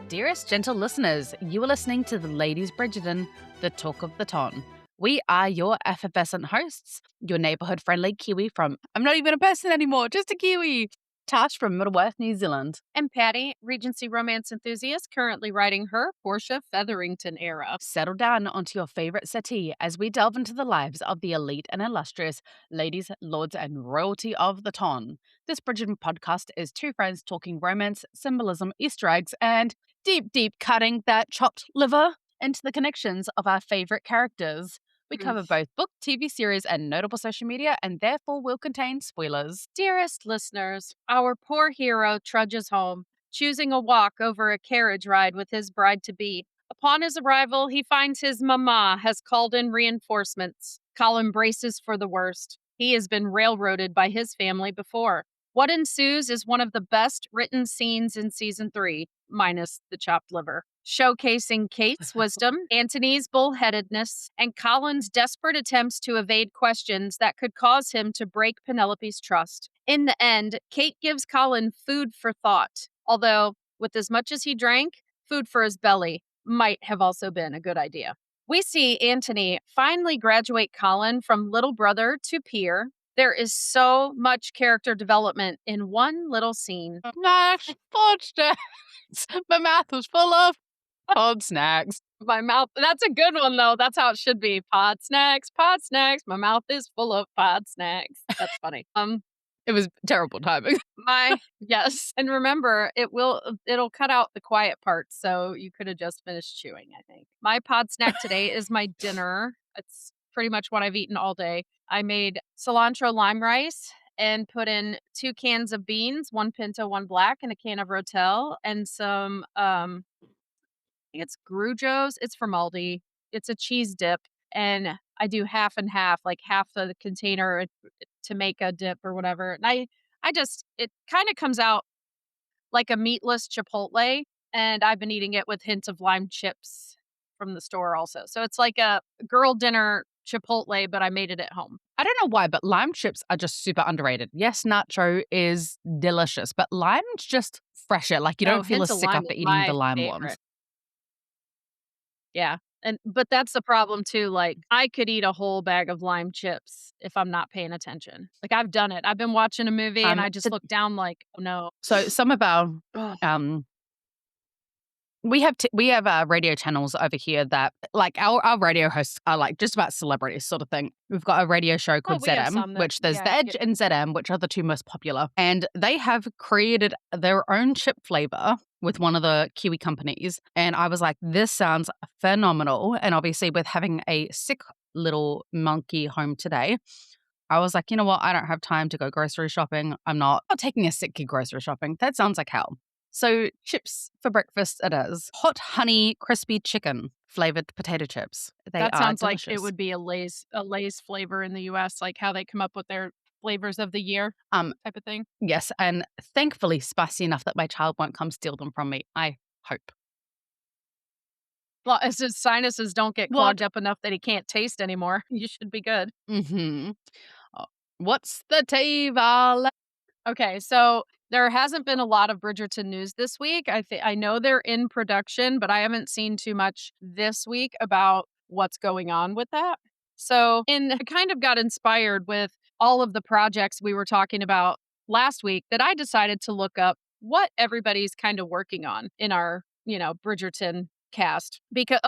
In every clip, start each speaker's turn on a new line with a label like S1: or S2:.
S1: Dearest gentle listeners, you are listening to the Ladies Bridgerton, the talk of the town. We are your effervescent hosts, your neighborhood-friendly Kiwi from, I'm not even a person anymore, just a Kiwi, Tash from Middleworth, New Zealand.
S2: And Patty, Regency romance enthusiast, currently writing her Portia Featherington era.
S1: Settle down onto your favorite settee as we delve into the lives of the elite and illustrious ladies, lords, and royalty of the ton. This Bridgerton podcast is two friends talking romance, symbolism, Easter eggs, and deep cutting that chopped liver into the connections of our favorite characters. We cover both book, TV series, and notable social media, and therefore will contain spoilers.
S2: Dearest listeners, our poor hero trudges home, choosing a walk over a carriage ride with his bride-to-be. Upon his arrival, he finds his mama has called in reinforcements. Colin braces for the worst. He has been railroaded by his family before. What ensues is one of the best written scenes in season 3, minus the chopped liver, showcasing Kate's wisdom, Antony's bullheadedness, and Colin's desperate attempts to evade questions that could cause him to break Penelope's trust. In the end, Kate gives Colin food for thought, although, with as much as he drank, food for his belly might have also been a good idea. We see Antony finally graduate Colin from little brother to peer. There is so much character development in one little scene.
S1: Snacks, pod snacks. My mouth was full of pod snacks.
S2: My mouth, that's a good one though. That's how it should be. Pod snacks, pod snacks. My mouth is full of pod snacks. That's funny.
S1: It was terrible timing.
S2: Yes. And remember, it'll cut out the quiet parts, so you could have just finished chewing, I think. My pod snack today is my dinner. It's pretty much what I've eaten all day. I made cilantro lime rice and put in 2 cans of beans, 1 pinto, 1 black, and a can of Rotel, and some, I think it's Grujos. It's from Aldi. It's a cheese dip, and I do half and half, like half the container to make a dip or whatever. And it kind of comes out like a meatless Chipotle, and I've been eating it with hints of lime chips from the store also. So it's like a girl dinner Chipotle, but I made it at home.
S1: I don't know why, but lime chips are just super underrated. Yes, nacho is delicious, but lime's just fresher. Like you don't feel as sick after eating the lime ones.
S2: Yeah. But that's the problem too. Like I could eat a whole bag of lime chips if I'm not paying attention. Like I've done it. I've been watching a movie and I just look down like, oh no.
S1: So some of our we have radio channels over here that like our radio hosts are like just about celebrities sort of thing. We've got a radio show called ZM, which there's The Edge and ZM, which are the 2 most popular. And they have created their own chip flavor with one of the Kiwi companies. And I was like, this sounds phenomenal. And obviously with having a sick little monkey home today, I was like, you know what? I don't have time to go grocery shopping. I'm not taking a sick kid grocery shopping. That sounds like hell. So chips for breakfast it is. Hot honey crispy chicken flavored potato chips.
S2: That sounds
S1: delicious.
S2: like it would be a Lay's flavor in the US, like how they come up with their flavors of the year type of thing.
S1: Yes, and thankfully spicy enough that my child won't come steal them from me. I hope.
S2: Well, as his sinuses don't get clogged up enough that he can't taste anymore, you should be good.
S1: Mm-hmm. What's the Tava?
S2: Okay, so there hasn't been a lot of Bridgerton news this week. I know they're in production, but I haven't seen too much this week about what's going on with that. So, I kind of got inspired with all of the projects we were talking about last week that I decided to look up what everybody's kind of working on in our, Bridgerton cast. Because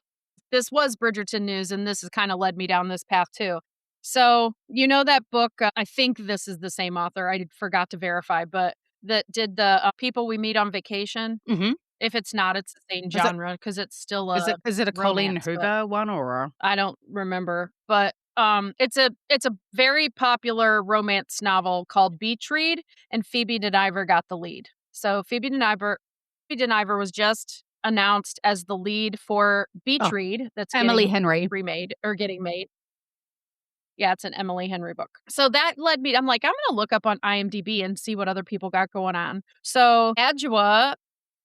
S2: this was Bridgerton news, and this has kind of led me down this path too. So, that book, I think this is the same author. I forgot to verify, but that did the People We Meet on Vacation.
S1: Mm-hmm.
S2: If it's not, it's the same genre because it's still a
S1: Is it a Colleen Hoover one or?
S2: I don't remember, but it's a very popular romance novel called Beach Read, and Phoebe Dynevor got the lead. So Phoebe Dynevor was just announced as the lead for Beach Read. That's
S1: Emily Henry
S2: remade or getting made. Yeah, it's an Emily Henry book. So that led me, I'm like, I'm going to look up on IMDb and see what other people got going on. So Adjoa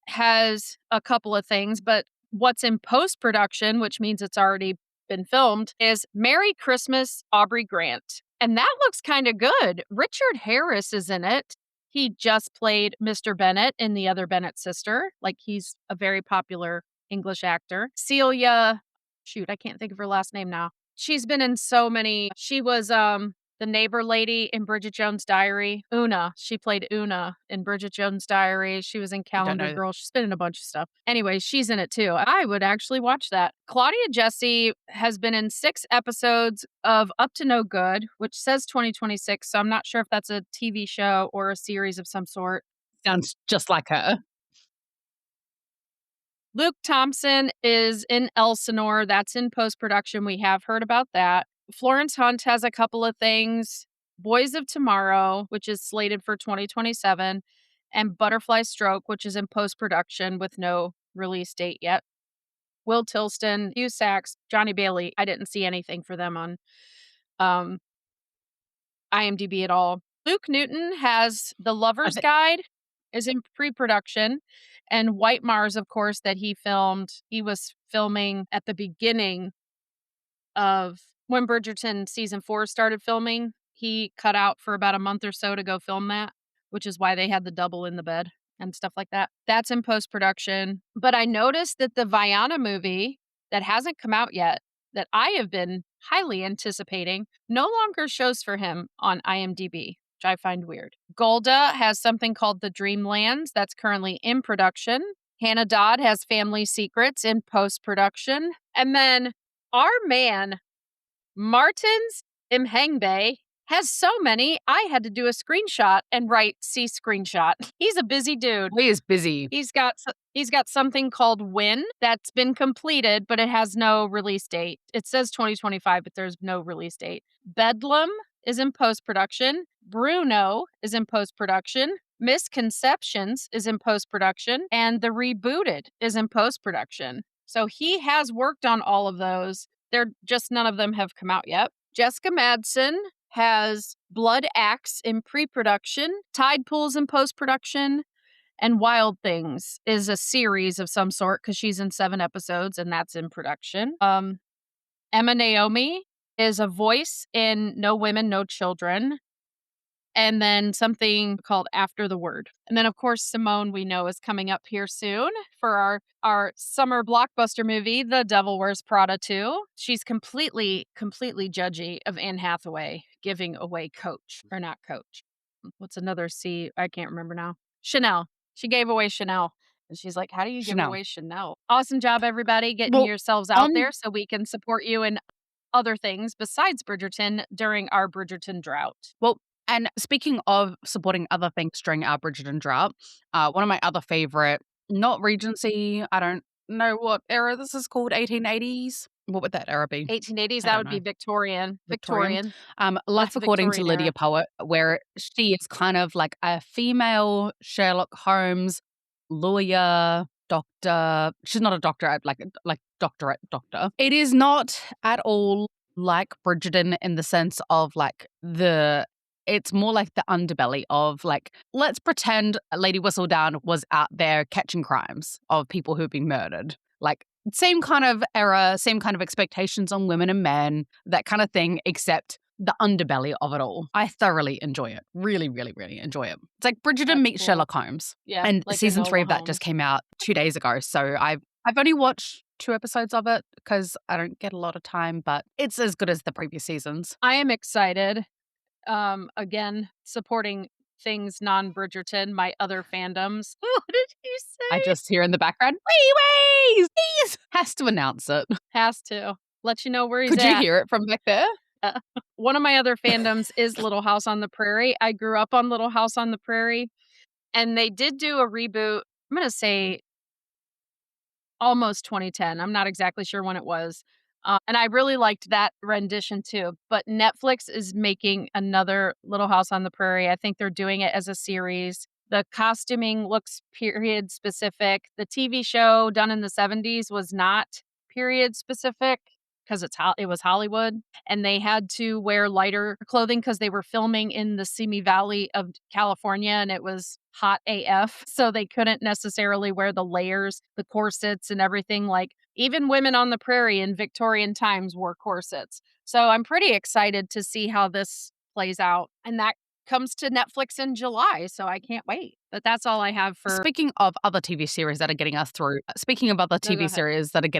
S2: has a couple of things, but what's in post-production, which means it's already been filmed, is Merry Christmas, Aubrey Grant. And that looks kind of good. Richard Harris is in it. He just played Mr. Bennet in The Other Bennet Sister. Like, he's a very popular English actor. Celia, shoot, I can't think of her last name now. She's been in so many. She was the neighbor lady in Bridget Jones' Diary. Una. She played Una in Bridget Jones' Diary. She was in
S1: I don't
S2: Calendar
S1: know.
S2: Girl. She's been in a bunch of stuff. Anyway, she's in it too. I would actually watch that. Claudia Jesse has been in 6 episodes of Up to No Good, which says 2026. So I'm not sure if that's a TV show or a series of some sort.
S1: Sounds just like her.
S2: Luke Thompson is in Elsinore. That's in post-production. We have heard about that. Florence Hunt has a couple of things. Boys of Tomorrow, which is slated for 2027, and Butterfly Stroke, which is in post-production with no release date yet. Will Tilston, Hugh Sachs, Johnny Bailey. I didn't see anything for them on IMDb at all. Luke Newton has The Lover's Guide, is in pre-production, and White Mars, of course, that he filmed. He was filming at the beginning of when Bridgerton season 4 started filming. He cut out for about a month or so to go film that, which is why they had the double in the bed and stuff like that. That's in post-production. But I noticed that the Vaiana movie that hasn't come out yet, that I have been highly anticipating, no longer shows for him on IMDb, which I find weird. Golda has something called The Dreamlands that's currently in production. Hannah Dodd has Family Secrets in post-production. And then our man, Martins Imhangbe, has so many, I had to do a screenshot and write "see screenshot." He's a busy dude.
S1: He is busy.
S2: He's got something called Win that's been completed, but it has no release date. It says 2025, but there's no release date. Bedlam is in post-production. Bruno is in post-production. Misconceptions is in post-production. And The Rebooted is in post-production. So he has worked on all of those. They're just none of them have come out yet. Jessica Madsen has Blood Axe in pre-production. Tide Pools in post-production. And Wild Things is a series of some sort because she's in 7 episodes and that's in production. Emma Naomi is a voice in No Women, No Children. And then something called After the Word. And then, of course, Simone, we know, is coming up here soon for our summer blockbuster movie, The Devil Wears Prada 2. She's completely judgy of Anne Hathaway giving away Coach, or not Coach. What's another C? I can't remember now. Chanel. She gave away Chanel. And she's like, how do you give away Chanel? Awesome job, everybody, getting yourselves out there so we can support you in other things besides Bridgerton during our Bridgerton drought.
S1: Well, and speaking of supporting other things during our Bridgerton drought, one of my other favorite, not Regency, I don't know what era this is called, 1880s? What would that era be?
S2: 1880s, that would be Victorian.
S1: Life According to Lydia Poet, where she is kind of like a female Sherlock Holmes lawyer, doctor. She's not a doctor, like doctorate doctor. It is not at all like Bridgerton in the sense of like it's more like the underbelly of like, let's pretend Lady Whistledown was out there catching crimes of people who've been murdered. Like, same kind of era, same kind of expectations on women and men, that kind of thing, except the underbelly of it all. I thoroughly enjoy it. Really, really, really enjoy it. It's like Bridgerton meets Sherlock Holmes.
S2: Yeah.
S1: And
S2: like
S1: season 3 of that just came out 2 days ago. So I've only watched 2 episodes of it because I don't get a lot of time, but it's as good as the previous seasons.
S2: I am excited. Again, supporting things non-Bridgerton, my other fandoms. What did you say?
S1: I just hear in the background, wee-wee! He has to announce it.
S2: Has to. Let you know where he's
S1: Could
S2: at.
S1: you hear it from back there?
S2: One of my other fandoms is Little House on the Prairie. I grew up on Little House on the Prairie, and they did do a reboot, I'm going to say almost 2010. I'm not exactly sure when it was. And I really liked that rendition too. But Netflix is making another Little House on the Prairie. I think they're doing it as a series. The costuming looks period specific. The TV show done in the 70s was not period specific because it was Hollywood. And they had to wear lighter clothing because they were filming in the Simi Valley of California and it was hot AF. So they couldn't necessarily wear the layers, the corsets and everything. Like even women on the prairie in Victorian times wore corsets. So I'm pretty excited to see how this plays out. And that comes to Netflix in July. So I can't wait. But that's all I have for.
S1: Speaking of other TV series that are getting us through,
S2: No, go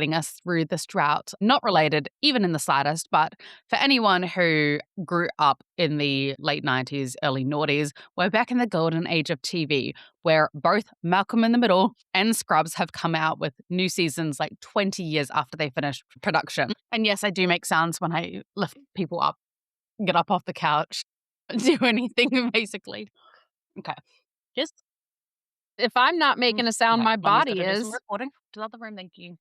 S2: ahead.
S1: this drought, not related even in the slightest, but for anyone who grew up in the late 90s, early noughties, we're back in the golden age of TV, where both Malcolm in the Middle and Scrubs have come out with new seasons like 20 years after they finished production. And yes, I do make sounds when I lift people up, get up off the couch, do anything basically. Okay. Just
S2: If I'm not making a sound,
S1: okay,
S2: my
S1: Mommy's got
S2: body
S1: to do some
S2: is.
S1: recording. To the other room, thank you.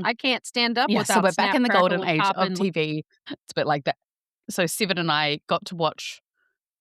S2: I can't stand up
S1: Yeah, so
S2: without
S1: we're back
S2: snap,
S1: in the
S2: crackle,
S1: golden age
S2: pop,
S1: of
S2: and
S1: TV. It's a bit like that. So Seven and I got to watch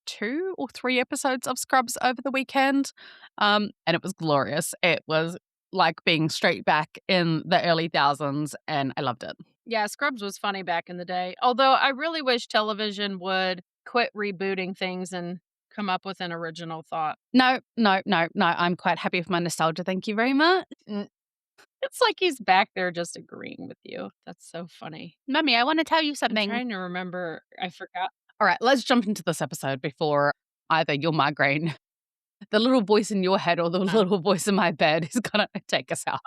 S1: 2 or 3 episodes of Scrubs over the weekend, and it was glorious. It was like being straight back in the early thousands, and I loved it.
S2: Yeah, Scrubs was funny back in the day. Although I really wish television would quit rebooting things and come up with an original thought.
S1: No, no, no, no, I'm quite happy with my nostalgia, thank you very much.
S2: It's like he's back there just agreeing with you. That's so funny.
S1: Mummy, I wanna tell you
S2: I'm
S1: something.
S2: trying to remember. I forgot.
S1: All right, let's jump into this episode before either your migraine, the little voice in your head, or the little voice in my bed is gonna take us out.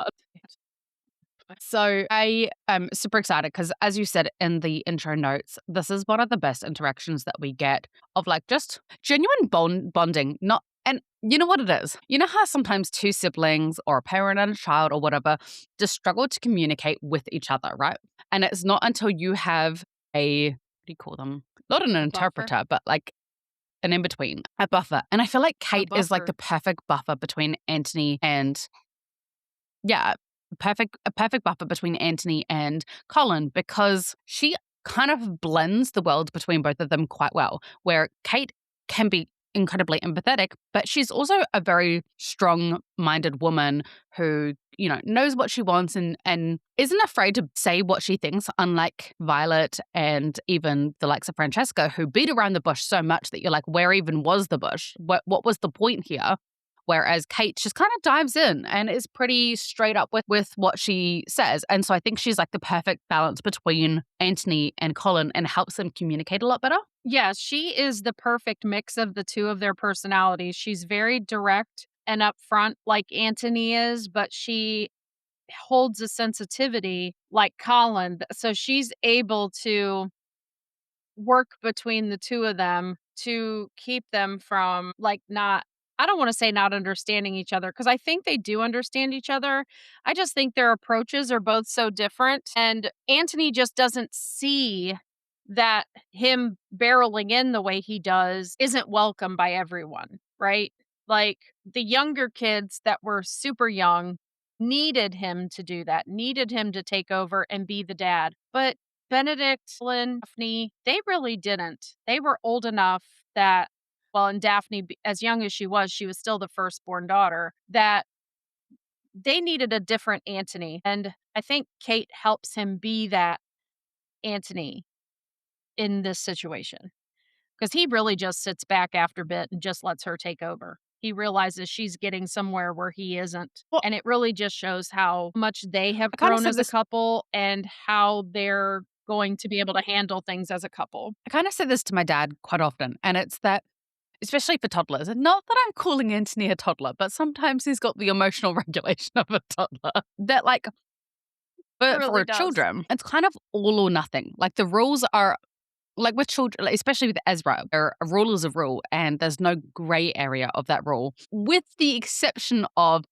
S1: So I am super excited because, as you said in the intro notes, this is one of the best interactions that we get of like just genuine bonding. Not, and you know what it is? You know how sometimes two siblings or a parent and a child or whatever just struggle to communicate with each other, right? And it's not until you have what do you call them? Not an interpreter, but like an in between, a buffer. And I feel like Kate is like the perfect buffer between Anthony and, yeah, a perfect buffer between Anthony and Colin, because she kind of blends the worlds between both of them quite well, where Kate can be incredibly empathetic, but she's also a very strong-minded woman who, knows what she wants and isn't afraid to say what she thinks, unlike Violet and even the likes of Francesca, who beat around the bush so much that you're like, where even was the bush? What was the point here? Whereas Kate just kind of dives in and is pretty straight up with what she says. And so I think she's like the perfect balance between Anthony and Colin and helps them communicate a lot better.
S2: Yeah, she is the perfect mix of the two of their personalities. She's very direct and upfront like Anthony is, but she holds a sensitivity like Colin. So she's able to work between the two of them to keep them from like not. I don't want to say not understanding each other because I think they do understand each other. I just think their approaches are both so different. And Anthony just doesn't see that him barreling in the way he does isn't welcome by everyone, right? Like the younger kids that were super young needed him to do that, needed him to take over and be the dad. But Benedict, Lynn, Daphne, they really didn't. They were old enough that, well, and Daphne, as young as she was still the firstborn daughter, that they needed a different Antony. And I think Kate helps him be that Antony in this situation because he really just sits back after a bit and just lets her take over. He realizes she's getting somewhere where he isn't.
S1: Well,
S2: and it really just shows how much they have
S1: I kinda
S2: grown
S1: said
S2: as a
S1: this
S2: couple and how they're going to be able to handle things as a couple.
S1: I kind of say this to my dad quite often, and it's that, especially for toddlers, and not that I'm calling Anthony a toddler, but sometimes he's got the emotional regulation of a toddler. That like But
S2: Really
S1: for
S2: does.
S1: children, it's kind of all or nothing. Like the rules are like with children, like, especially with Ezra, a rule is a rule, and there's no gray area of that rule, with the exception of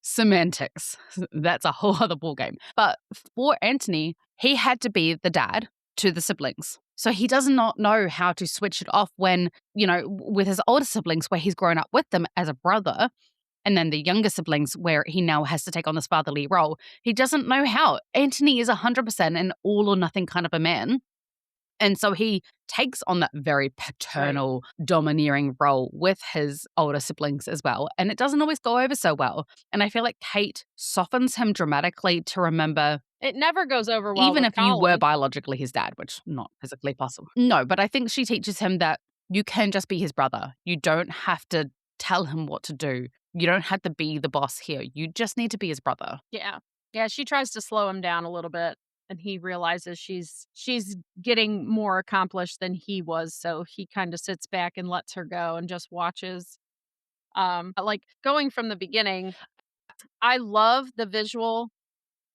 S1: semantics. That's a whole other ballgame. But for Anthony, he had to be the dad to the siblings. So he does not know how to switch it off when, with his older siblings, where he's grown up with them as a brother, and then the younger siblings, where he now has to take on this fatherly role. He doesn't know how. Anthony is 100% an all or nothing kind of a man. And so he takes on that very paternal, domineering role with his older siblings as well. And it doesn't always go over so well. And I feel like Kate softens him dramatically to remember.
S2: It never goes over well.
S1: Even
S2: with
S1: if you were
S2: Colin.
S1: biologically his dad, which not physically possible. No, but I think she teaches him that you can just be his brother. You don't have to tell him what to do. You don't have to be the boss here. You just need to be his brother.
S2: Yeah. Yeah, she tries to slow him down a little bit and he realizes she's getting more accomplished than he was, so he kind of sits back and lets her go and just watches. Like going from the beginning, I love the visual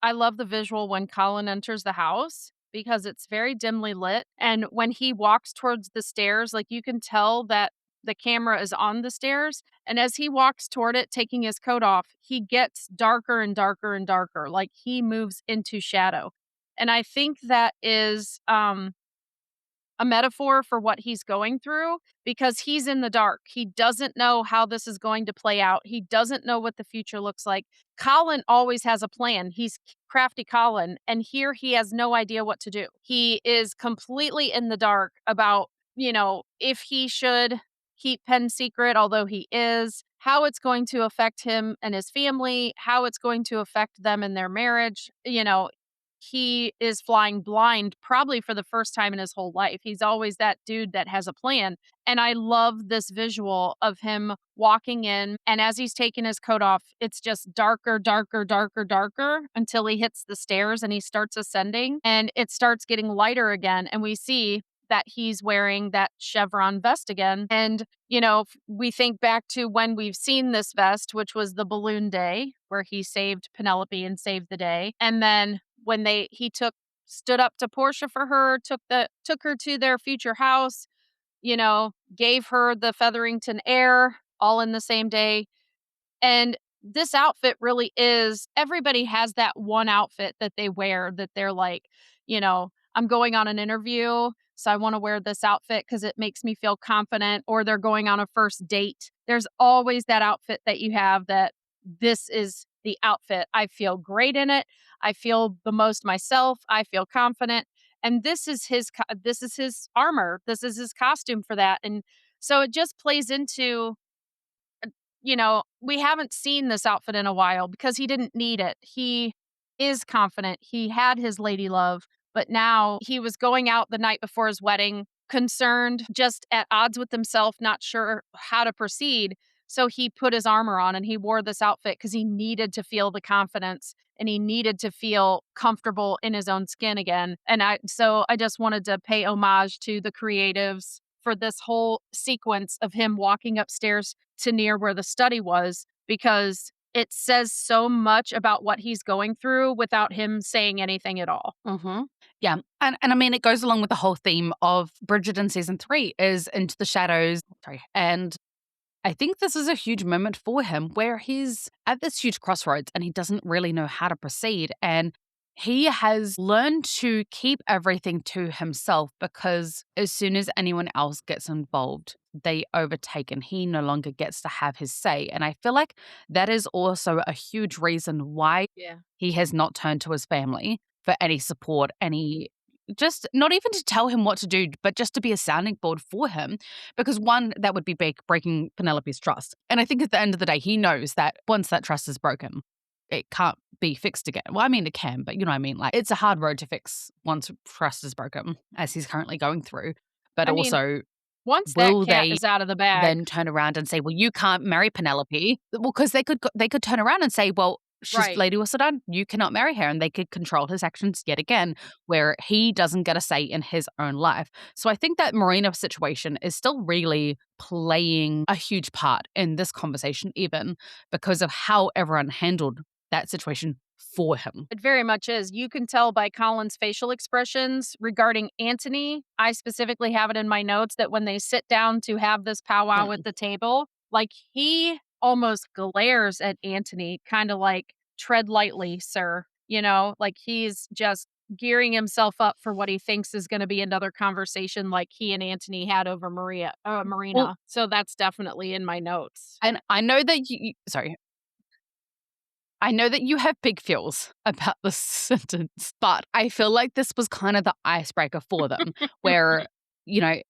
S2: I love the visual when Colin enters the house because it's very dimly lit. And when he walks towards the stairs, like you can tell that the camera is on the stairs. And as he walks toward it, taking his coat off, he gets darker and darker and darker. Like he moves into shadow. And I think that is a metaphor for what he's going through because he's in the dark. He doesn't know how this is going to play out. He doesn't know what the future looks like. Colin always has a plan. He's crafty Colin, and here he has no idea what to do. He is completely in the dark about, if he should keep Penn secret, although he is, how it's going to affect him and his family, how it's going to affect them in their marriage. He is flying blind probably for the first time in his whole life. He's always that dude that has a plan. And I love this visual of him walking in. And as he's taking his coat off, it's just darker, darker, darker, darker until he hits the stairs and he starts ascending and it starts getting lighter again. And we see that he's wearing that chevron vest again. And, we think back to when we've seen this vest, which was the balloon day where he saved Penelope and saved the day. And then when he stood up to Portia for her, took her to their future house, gave her the Featherington air all in the same day. And this outfit really is, everybody has that one outfit that they wear that they're like, I'm going on an interview, so I want to wear this outfit because it makes me feel confident, or they're going on a first date. There's always that outfit that you have that this is the outfit. I feel great in it. I feel the most myself. I feel confident. And this is his armor. This is his costume for that. And so it just plays into, we haven't seen this outfit in a while because he didn't need it. He is confident. He had his lady love, but now he was going out the night before his wedding, concerned, just at odds with himself, not sure how to proceed. So he put his armor on and he wore this outfit because he needed to feel the confidence and he needed to feel comfortable in his own skin again. And I just wanted to pay homage to the creatives for this whole sequence of him walking upstairs to near where the study was, because it says so much about what he's going through without him saying anything at all.
S1: Mm-hmm. Yeah. And I mean, it goes along with the whole theme of Bridgerton season 3 is Into the Shadows. Sorry. And I think this is a huge moment for him where he's at this huge crossroads and he doesn't really know how to proceed. And he has learned to keep everything to himself because as soon as anyone else gets involved, they overtake and he no longer gets to have his say. And I feel like that is also a huge reason why he has not turned to his family for any support, just not even to tell him what to do, but just to be a sounding board for him. Because one, that would be breaking Penelope's trust. And I think at the end of the day, he knows that once that trust is broken, it can't be fixed again. Well, I mean, it can, but you know what I mean? Like, it's a hard road to fix once trust is broken, as he's currently going through. But also,
S2: once
S1: will
S2: that cat
S1: they
S2: is out of the bag,
S1: then turn around and say, well, you can't marry Penelope? Well, because they could turn around and say, well, she's Lady Whistledown, you cannot marry her. And they could control his actions yet again, where he doesn't get a say in his own life. So I think that Marina situation is still really playing a huge part in this conversation, even because of how everyone handled that situation for him.
S2: It very much is. You can tell by Colin's facial expressions regarding Anthony. I specifically have it in my notes that when they sit down to have this powwow at the table, like he almost glares at Anthony, kind of like, tread lightly, sir. Like he's just gearing himself up for what he thinks is going to be another conversation like he and Anthony had over Marina.
S1: Well,
S2: so that's definitely in my notes.
S1: And I know that I know that you have big feels about this sentence, but I feel like this was kind of the icebreaker for them, where,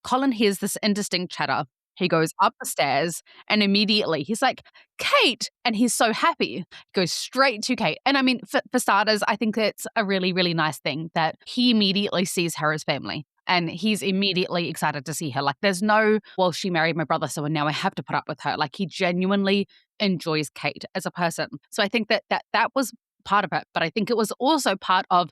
S1: Colin hears this indistinct chatter. He goes up the stairs and immediately he's like, Kate! And he's so happy. He goes straight to Kate. And I mean, for starters, I think it's a really, really nice thing that he immediately sees her as family. And he's immediately excited to see her. Like, there's no, well, she married my brother, so now I have to put up with her. Like, he genuinely enjoys Kate as a person. So I think that was part of it. But I think it was also part of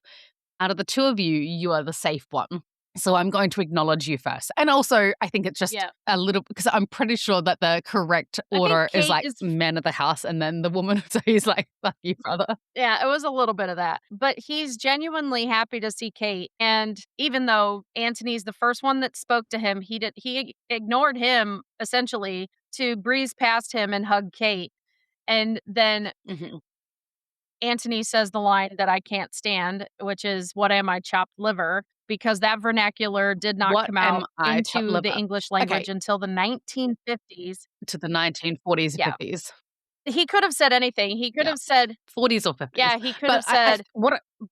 S1: out of the two of you, you are the safe one. So I'm going to acknowledge you first. And also, I think it's just a little, because I'm pretty sure that the correct order is like man of the house and then the woman. So he's like, fuck you, brother.
S2: Yeah, it was a little bit of that. But he's genuinely happy to see Kate. And even though Antony's the first one that spoke to him, he ignored him essentially to breeze past him and hug Kate. And then Antony says the line that I can't stand, which is, "What am I, chopped liver?" Because that vernacular did not come out into the English language until the 1950s.
S1: To the 1940s, 50s.
S2: He could have said anything. He could have said
S1: 40s or 50s.
S2: Yeah, he could have said,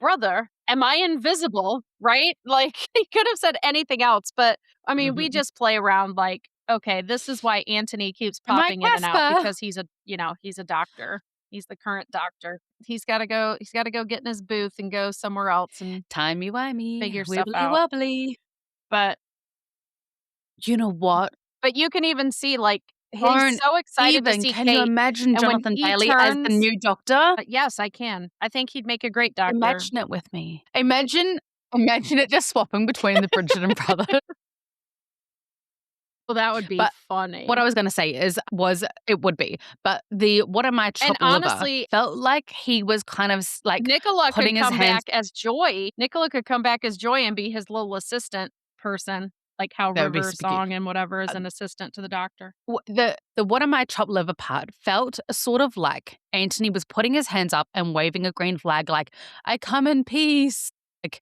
S2: "Brother, am I invisible?" Right? Like, he could have said anything else, but, I mean, we just play around like, okay, this is why Antony keeps popping in and out because he's a doctor. He's the current doctor. He's gotta go get in his booth and go somewhere else and
S1: timey-wimey,
S2: figure stuff out.
S1: wibbly-wobbly.
S2: But
S1: you know what?
S2: But you can even see, like, he's so excited to see
S1: Can
S2: Kate.
S1: you imagine Jonathan Bailey as the new doctor?
S2: Yes, I can. I think he'd make a great doctor.
S1: Imagine it with me. Imagine it just swapping between the Bridgerton brothers.
S2: Well, that would be funny.
S1: What I was going to say was it would be, but what am I chopped liver felt like he was kind of like
S2: Nicola
S1: putting
S2: could
S1: his
S2: come
S1: hands
S2: back as Joy. Nicola could come back as Joy and be his little assistant person, like how River Song and whatever is an assistant to the doctor.
S1: The what am I chopped liver part felt sort of like Antony was putting his hands up and waving a green flag, like I come in peace. Like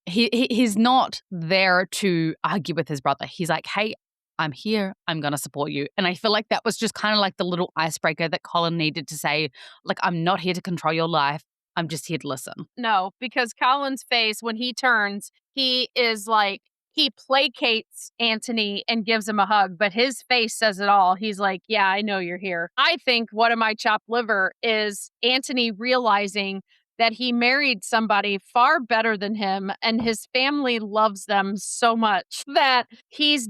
S1: he's not there to argue with his brother. He's like, hey, I'm here. I'm going to support you. And I feel like that was just kind of like the little icebreaker that Colin needed to say, like, I'm not here to control your life. I'm just here to listen.
S2: No, because Colin's face, when he turns, he is like, he placates Antony and gives him a hug, but his face says it all. He's like, yeah, I know you're here. I think what am I chopped liver is Antony realizing that he married somebody far better than him and his family loves them so much that his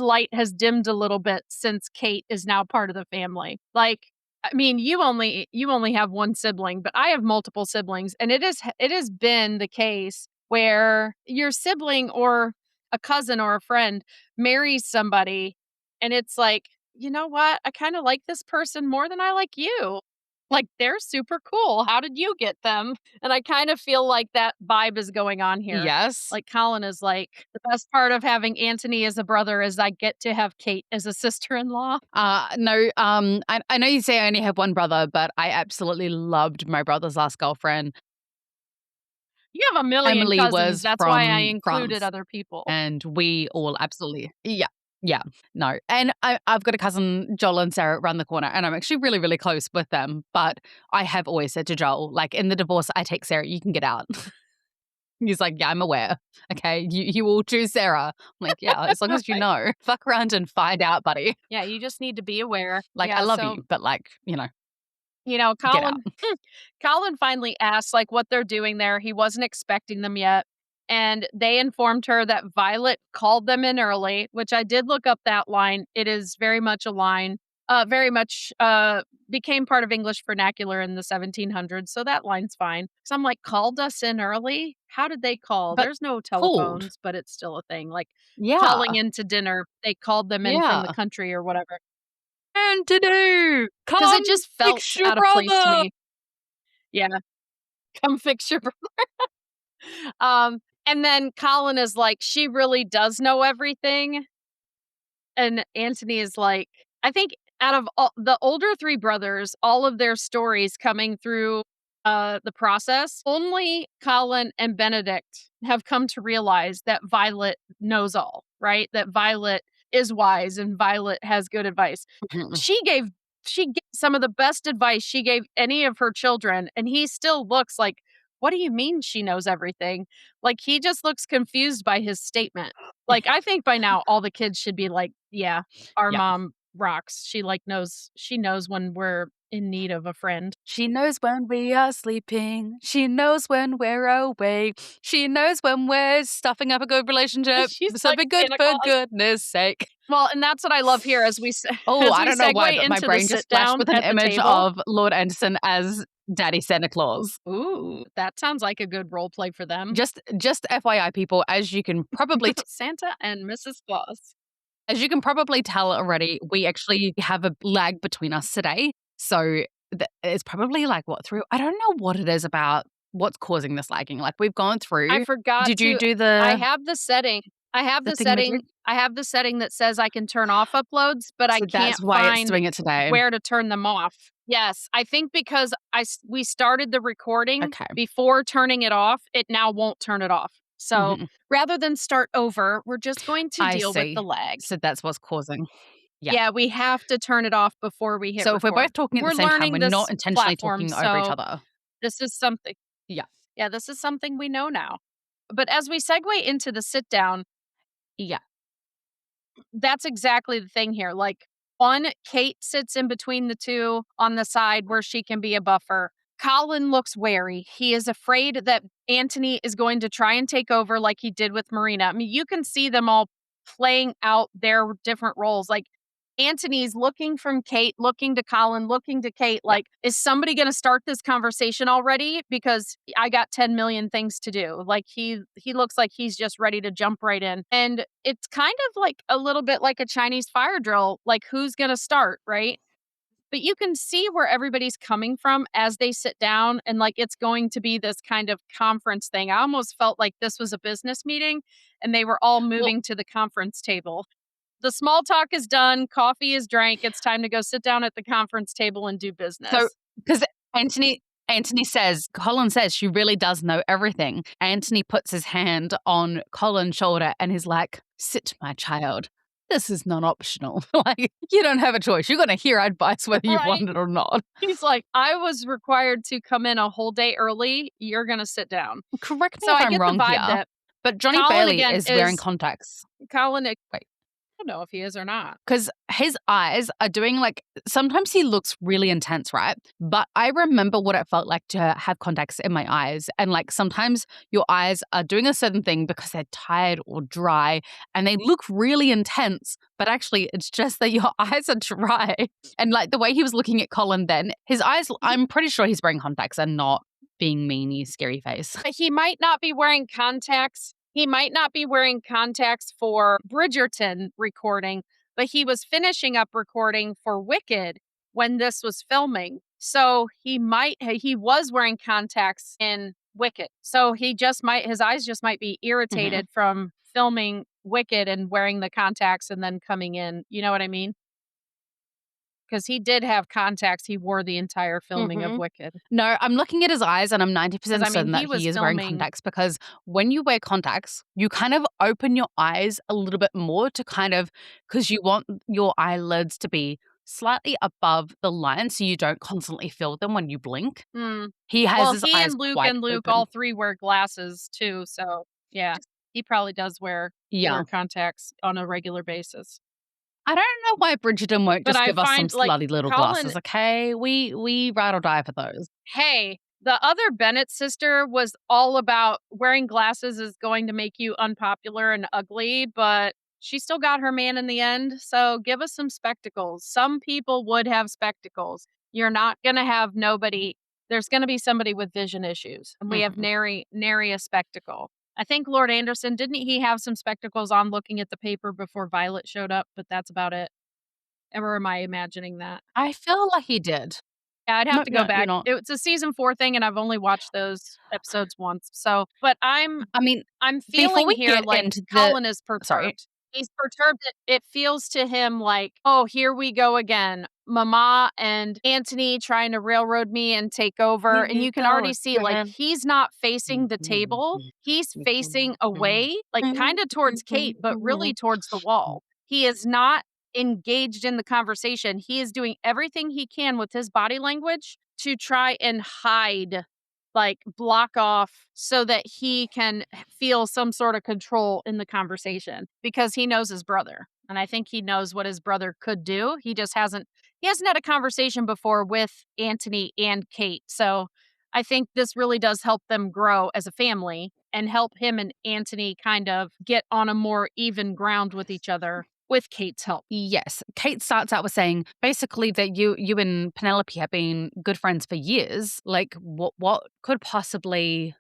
S2: light has dimmed a little bit since Kate is now part of the family. Like, I mean, you only have one sibling, but I have multiple siblings, and it has been the case where your sibling or a cousin or a friend marries somebody and it's like, you know what? I kind of like this person more than I like you. Like, they're super cool. How did you get them? And I kind of feel like that vibe is going on here.
S1: Yes.
S2: Like, Colin is like, the best part of having Antony as a brother is I get to have Kate as a sister-in-law.
S1: No, I know you say I only have one brother, but I absolutely loved my brother's last girlfriend.
S2: You have a million
S1: Emily
S2: cousins. That's why I included
S1: France,
S2: other people.
S1: And we all absolutely, yeah, no. And I've got a cousin, Joel and Sarah, around the corner, and I'm actually really, really close with them. But I have always said to Joel, like, in the divorce, I take Sarah, you can get out. He's like, yeah, I'm aware. Okay, you will choose Sarah. I'm like, yeah, as long as you know. Fuck around and find out, buddy.
S2: Yeah, you just need to be aware.
S1: Like,
S2: yeah,
S1: I love you, but like,
S2: Colin finally asks, like, what they're doing there. He wasn't expecting them yet. And they informed her that Violet called them in early, which I did look up that line. It is very much a line, very much became part of English vernacular in the 1700s. So that line's fine. So I'm like, called us in early? How did they call?
S1: But
S2: there's no telephones, but it's still a thing. Like, calling into dinner, they called them in from the country or whatever.
S1: Antony,
S2: because it just felt out of place to me. Yeah, come fix your brother. And then Colin is like, she really does know everything. And Antony is like, I think out of all the older three brothers, all of their stories coming through the process, only Colin and Benedict have come to realize that Violet knows all, right? That Violet is wise and Violet has good advice. She gave some of the best advice she gave any of her children, and he still looks like, what do you mean she knows everything? Like, he just looks confused by his statement. Like, I think by now all the kids should be like, yeah, our mom rocks. She knows when we're in need of a friend.
S1: She knows when we are sleeping. She knows when we're awake. She knows when we're stuffing up a good relationship.
S2: She's
S1: so be good for goodness sake.
S2: Well, and that's what I love here as we
S1: I don't know why, but my brain just flashed with an image of Lord Anderson as Daddy Santa Claus.
S2: Ooh, that sounds like a good role play for them.
S1: Just FYI, people, as you can probably
S2: Santa and Mrs. Claus.
S1: as you can probably tell already, we actually have a lag between us today. So it's probably like I don't know what it is about what's causing this lagging. Like we've gone through.
S2: I forgot
S1: Did you
S2: to
S1: do
S2: I have the setting.
S1: the thingamajig?
S2: I have the setting that says I can turn off uploads, but I
S1: So
S2: can't
S1: that's why it's
S2: find
S1: doing it today.
S2: where to turn them off. Yes, I think because we started the recording
S1: Okay.
S2: before turning it off, it now won't turn it off. So rather than start over, we're just going to
S1: I
S2: deal with
S1: see.
S2: the lag.
S1: So that's what's causing. Yeah.
S2: Yeah, we have to turn it off before we hit
S1: So if we're
S2: record.
S1: both talking at
S2: We're
S1: the same time,
S2: learning
S1: we're
S2: this
S1: not intentionally
S2: platform,
S1: talking over each
S2: so
S1: other.
S2: this is something.
S1: Yeah.
S2: Yeah, this is something we know now. But as we segue into the sit down,
S1: Yeah.
S2: that's exactly the thing here. Like, Kate sits in between the two on the side where she can be a buffer. Colin looks wary. He is afraid that Anthony is going to try and take over like he did with Marina. I mean, you can see them all playing out their different roles. Like, Anthony's looking from Kate, looking to Colin, looking to Kate. Like, is somebody going to start this conversation already? Because I got 10 million things to do. Like, he looks like he's just ready to jump right in. And it's kind of like a little bit like a Chinese fire drill. Like, who's going to start, right? But you can see where everybody's coming from as they sit down, and like it's going to be this kind of conference thing. I almost felt like this was a business meeting and they were all moving to the conference table. The small talk is done, coffee is drank, it's time to go sit down at the conference table and do business.
S1: So, because Colin says she really does know everything. Anthony puts his hand on Colin's shoulder and is like, "Sit, my child. This is not optional. Like, you don't have a choice. You're going to hear advice whether you want it or not."
S2: He's like, "I was required to come in a whole day early. You're going to sit down."
S1: Correct me
S2: So
S1: if
S2: I
S1: I'm
S2: get
S1: wrong
S2: the vibe
S1: here,
S2: that
S1: but Johnny
S2: Colin
S1: Bailey
S2: again
S1: is wearing contacts.
S2: Colin,
S1: Wait.
S2: I don't know if he is or not.
S1: Because his eyes are doing like, sometimes he looks really intense, right? But I remember what it felt like to have contacts in my eyes. And like sometimes your eyes are doing a certain thing because they're tired or dry and they look really intense. But actually, it's just that your eyes are dry. And like the way he was looking at Colin then, his eyes, I'm pretty sure he's wearing contacts and not being meany, scary face.
S2: He might not be wearing contacts. He might not be wearing contacts for Bridgerton recording, but he was finishing up recording for Wicked when this was filming. So he was wearing contacts in Wicked. So his eyes just might be irritated from filming Wicked and wearing the contacts and then coming in. You know what I mean? Because he did have contacts. He wore the entire filming of Wicked.
S1: No, I'm looking at his eyes and I'm 90% certain that he is wearing contacts because when you wear contacts, you kind of open your eyes a little bit more to because you want your eyelids to be slightly above the line so you don't constantly feel them when you blink. He has his eyes
S2: and Luke
S1: quite
S2: and Luke
S1: open.
S2: all three wear glasses too. So yeah, he probably does wear contacts on a regular basis.
S1: I don't know why Bridgerton won't just give us some slutty little glasses, okay? We ride or die for those.
S2: Hey, the other Bennett sister was all about wearing glasses is going to make you unpopular and ugly, but she still got her man in the end. So give us some spectacles. Some people would have spectacles. You're not going to have nobody. There's going to be somebody with vision issues. And we have nary a spectacle. I think Lord Anderson, didn't he have some spectacles on looking at the paper before Violet showed up? But that's about it. Or am I imagining that?
S1: I feel like he did.
S2: Yeah, I'd have to go back. It's a season 4 thing, and I've only watched those episodes once. So, but I'm feeling here like Colin is perturbed.
S1: Sorry.
S2: He's perturbed. It feels to him like, oh, here we go again. Mama and Anthony trying to railroad me and take over. And you can already see, like, he's not facing the table. He's facing away, like kind of towards Kate, but really towards the wall. He is not engaged in the conversation. He is doing everything he can with his body language to try and hide, like block off so that he can feel some sort of control in the conversation because he knows his brother. And I think he knows what his brother could do. He hasn't had a conversation before with Anthony and Kate. So I think this really does help them grow as a family and help him and Anthony kind of get on a more even ground with each other. With Kate's help.
S1: Yes. Kate starts out with saying basically that you and Penelope have been good friends for years. Like, what could possibly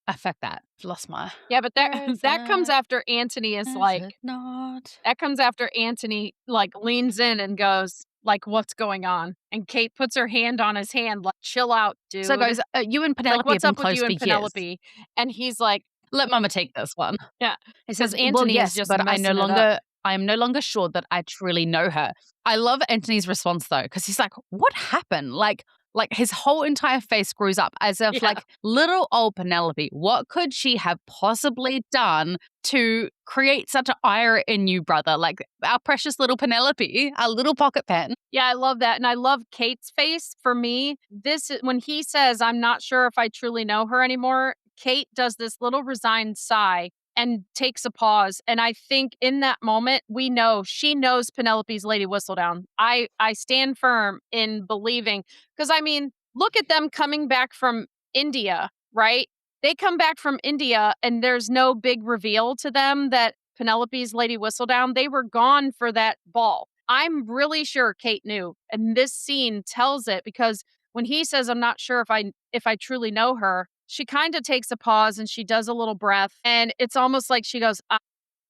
S1: affect that? Lost my
S2: Yeah, but
S1: words.
S2: that comes after Antony is like,
S1: not.
S2: that comes after Antony, like, leans in and goes, like, "What's going on?" And Kate puts her hand on his hand, like, "Chill out,
S1: So,
S2: dude."
S1: guys, you and
S2: Like,
S1: Penelope have
S2: "What's
S1: been
S2: up with
S1: close
S2: you
S1: for
S2: and
S1: years.
S2: Penelope?" And he's like,
S1: Let Mama take this one.
S2: yeah,
S1: He
S2: because
S1: says, "Well,
S2: Antony is
S1: yes,
S2: just
S1: but
S2: messing it up.
S1: I am no longer sure that I truly know her." I love Anthony's response though, because he's like, "What happened?" Like his whole entire face screws up as if
S2: Yeah.
S1: like little old Penelope, what could she have possibly done to create such an ire in you, brother? Like our precious little Penelope, our little pocket pen.
S2: Yeah, I love that, and I love Kate's face. For me, when he says, "I'm not sure if I truly know her anymore," Kate does this little resigned sigh and takes a pause, and I think in that moment, we know she knows Penelope's Lady Whistledown. I stand firm in believing, because I mean, look at them coming back from India, right? They come back from India, and there's no big reveal to them that Penelope's Lady Whistledown. They were gone for that ball. I'm really sure Kate knew, and this scene tells it, because when he says, "I'm not sure if I truly know her," she kind of takes a pause and she does a little breath, and it's almost like she goes,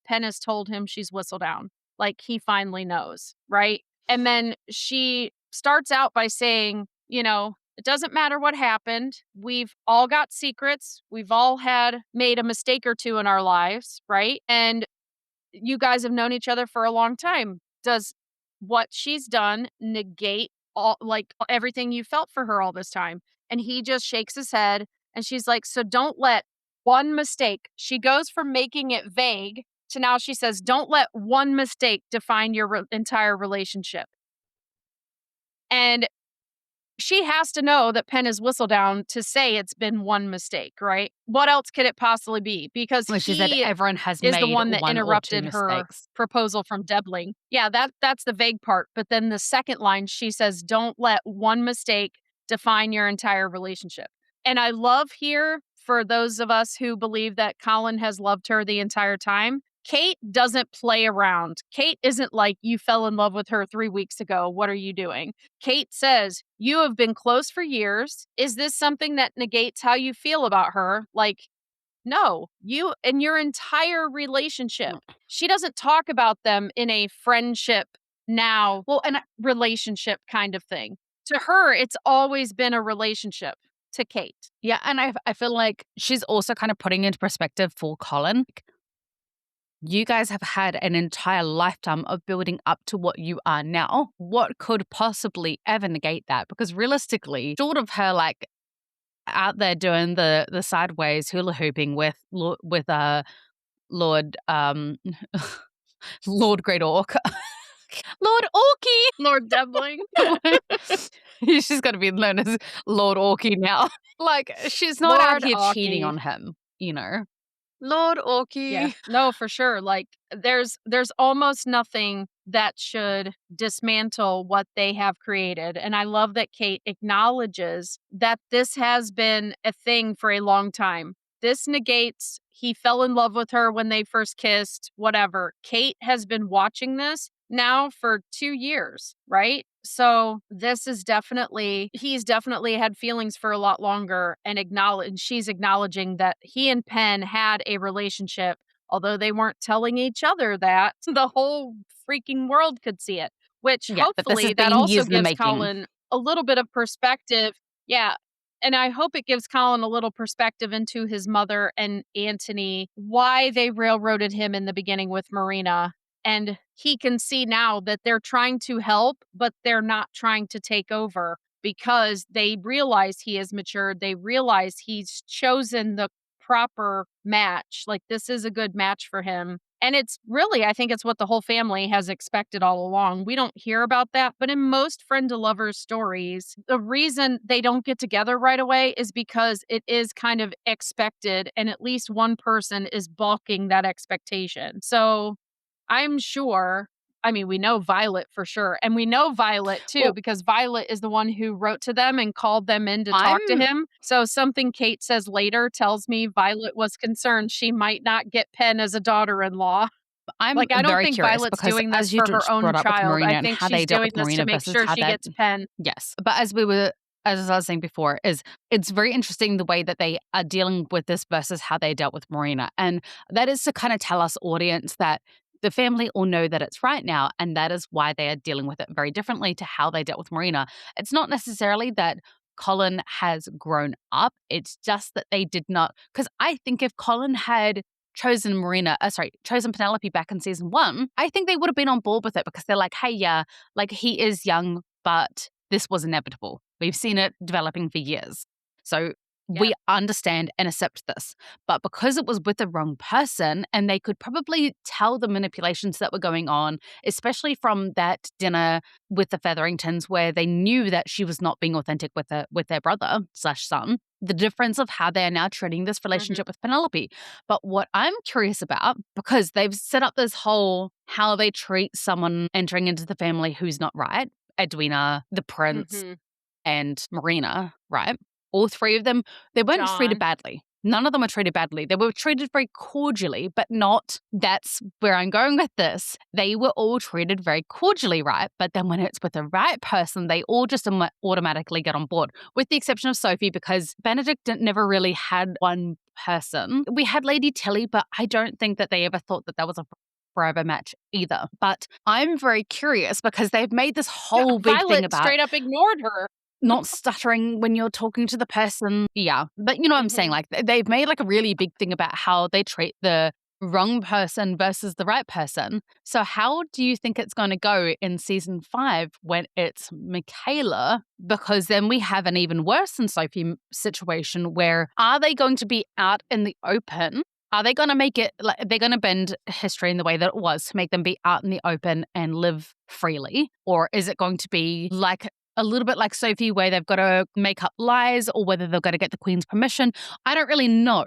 S2: Penn has told him she's Whistledown. Like he finally knows, right? And then she starts out by saying, it doesn't matter what happened. We've all got secrets. We've all made a mistake or two in our lives, right? And you guys have known each other for a long time. Does what she's done negate all, like, everything you felt for her all this time? And he just shakes his head, and she's like, "So don't let one mistake." She goes from making it vague to now she says, "Don't let one mistake define your entire relationship." And she has to know that Penn is Whistledown to say it's been one mistake, right? What else could it possibly be? Because
S1: Like she said,
S2: he
S1: everyone has
S2: is the
S1: made
S2: one that
S1: one or two
S2: interrupted her
S1: mistakes.
S2: proposal from Debling. Yeah, that's the vague part. But then the second line, she says, "Don't let one mistake define your entire relationship." And I love here, for those of us who believe that Colin has loved her the entire time, Kate doesn't play around. Kate isn't like, "You fell in love with her 3 weeks ago. What are you doing?" Kate says, "You have been close for years. Is this something that negates how you feel about her?" Like, no, you and your entire relationship. She doesn't talk about them in a friendship now,
S1: Well, and
S2: relationship kind of thing. To her, it's always been a relationship, to Kate.
S1: yeah, and I feel like she's also kind of putting into perspective for Colin. You guys have had an entire lifetime of building up to what you are now. What could possibly ever negate that? Because realistically, short of her like out there doing the sideways hula hooping with Lord Lord Great Orc, Lord Orky.
S2: Lord Debling.
S1: She's got to be known as Lord Orky now. Like she's not out
S2: Lord
S1: here cheating
S2: Aki.
S1: on him. Lord Orky.
S2: Yeah. No, for sure. Like there's almost nothing that should dismantle what they have created. And I love that Kate acknowledges that this has been a thing for a long time. This negates he fell in love with her when they first kissed, whatever. Kate has been watching this now for 2 years, right? So this is he's definitely had feelings for a lot longer, and she's acknowledging that he and Penn had a relationship, although they weren't telling each other that. The whole freaking world could see it, which
S1: Yeah, but this has
S2: hopefully that
S1: been
S2: also
S1: years in the
S2: gives
S1: making.
S2: Colin a little bit of perspective. Yeah. And I hope it gives Colin a little perspective into his mother and Antony, why they railroaded him in the beginning with Marina. And he can see now that they're trying to help, but they're not trying to take over, because they realize he is matured. They realize he's chosen the proper match. Like, this is a good match for him. And it's really, I think it's what the whole family has expected all along. We don't hear about that, but in most friend to lovers stories, the reason they don't get together right away is because it is kind of expected, and at least one person is balking that expectation. So I'm sure, I mean, we know Violet for sure, and we know Violet too,
S1: Well,
S2: because Violet is the one who wrote to them and called them in to talk to
S1: I'm
S2: him. So something Kate says later tells me Violet was concerned she might not get Penn as a daughter-in-law.
S1: I'm
S2: Like, I don't
S1: very
S2: think
S1: curious
S2: Violet's
S1: because
S2: doing this
S1: as you
S2: for her
S1: just
S2: own
S1: brought up with
S2: child.
S1: Marina
S2: I
S1: and
S2: think
S1: how they
S2: she's
S1: dealt
S2: doing
S1: with
S2: this to
S1: Marina
S2: make
S1: versus
S2: sure
S1: how
S2: she
S1: that
S2: gets Penn.
S1: yes. But as I was saying before, is it's very interesting the way that they are dealing with this versus how they dealt with Marina. And that is to kind of tell us, audience, that the family all know that it's right now, and that is why they are dealing with it very differently to how they dealt with Marina. It's not necessarily that Colin has grown up. It's just that they did not, because I think if Colin had chosen Penelope back in season 1, I think they would have been on board with it because they're like, hey, yeah, like he is young, but this was inevitable. We've seen it developing for years. So
S2: Yeah.
S1: we understand and accept this. But because it was with the wrong person, and they could probably tell the manipulations that were going on, especially from that dinner with the Featheringtons, where they knew that she was not being authentic with their brother slash son, the difference of how they are now treating this relationship with Penelope. But what I'm curious about, because they've set up this whole how they treat someone entering into the family who's not right, Edwina, the prince,
S2: Mhm.
S1: and Marina, right? All three of them, they weren't treated
S2: John.
S1: badly. None of them were treated badly. They were treated very cordially, but not, that's where I'm going with this. They were all treated very cordially, right? But then when it's with the right person, they all just automatically get on board, with the exception of Sophie, because Benedict never really had one person. We had Lady Tilly, but I don't think that they ever thought that that was a forever match either. But I'm very curious because they've made this
S2: Yeah,
S1: whole big thing
S2: Violet
S1: about
S2: straight up ignored her.
S1: not stuttering when you're talking to the person. Yeah. But you know what I'm saying?
S2: Mhm.
S1: Like, they've made like a really big thing about how they treat the wrong person versus the right person. So how do you think it's going to go in season 5 when it's Michaela? Because then we have an even worse than Sophie situation where, are they going to be out in the open? Are they going to make it, like, they're going to bend history in the way that it was to make them be out in the open and live freely? Or is it going to be like a little bit like Sophie, where they've got to make up lies, or whether they've got to get the Queen's permission? I don't really know.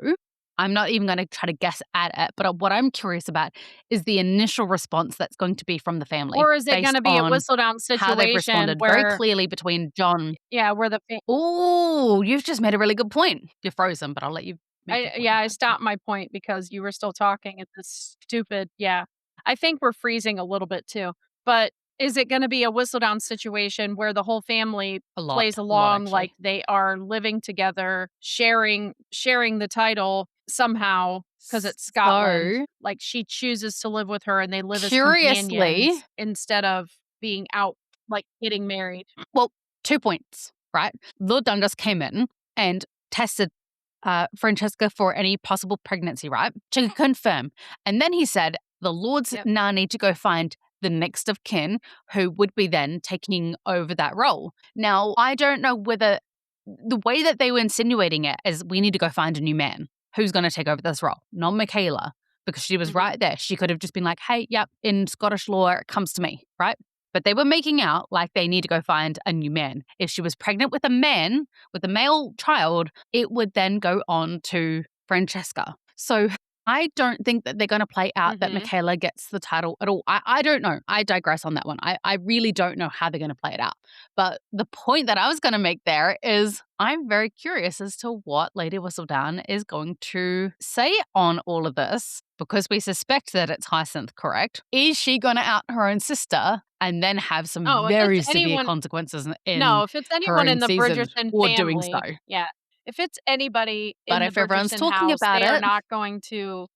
S1: I'm not even going to try to guess at it. But what I'm curious about is the initial response that's going to be from the family
S2: Or is it
S1: based
S2: gonna be a
S1: on
S2: whistle down
S1: how they've
S2: situation
S1: responded very
S2: where
S1: clearly between John.
S2: yeah, where the
S1: Oh, you've just made a really good point. You're frozen, but I'll let you make your point.
S2: I stopped my point because you were still talking at this stupid yeah. I think we're freezing a little bit too. But is it gonna be a whistle down situation where the whole family plays
S1: A lot
S2: along like
S1: actually.
S2: they are living together, sharing the title somehow because it's Scotland?
S1: So,
S2: Like she chooses to live with her and they live as
S1: curiously,
S2: companions instead of being out like getting married.
S1: well, 2 points, right? Lord Dundas came in and tested Francesca for any possible pregnancy, right? To confirm. And then he said, the Lords
S2: Yep.
S1: now need to go find the next of kin who would be then taking over that role. Now, I don't know whether the way that they were insinuating it is, we need to go find a new man who's going to take over this role, not Michaela, because she was
S2: Mhm.
S1: right there. She could have just been like, hey, yep, in Scottish law, it comes to me, right? But they were making out like they need to go find a new man. If she was pregnant with a man, with a male child, it would then go on to Francesca. So I don't think that they're going to play out that
S2: Mhm.
S1: Michaela gets the title at all. I don't know. I digress on that one. I really don't know how they're going to play it out. But the point that I was going to make there is, I'm very curious as to what Lady Whistledown is going to say on all of this, because we suspect that it's Hyacinth, correct? Is she going to out her own sister and then have some
S2: Oh, if it's
S1: very severe
S2: anyone
S1: consequences
S2: no,
S1: in
S2: if it's
S1: her
S2: anyone
S1: own
S2: in the
S1: season
S2: Bridgerton
S1: for doing so?
S2: family, yeah. If it's anybody
S1: But
S2: in the
S1: if everyone's
S2: Bridgerton
S1: talking
S2: house,
S1: about
S2: they are
S1: it,
S2: not going to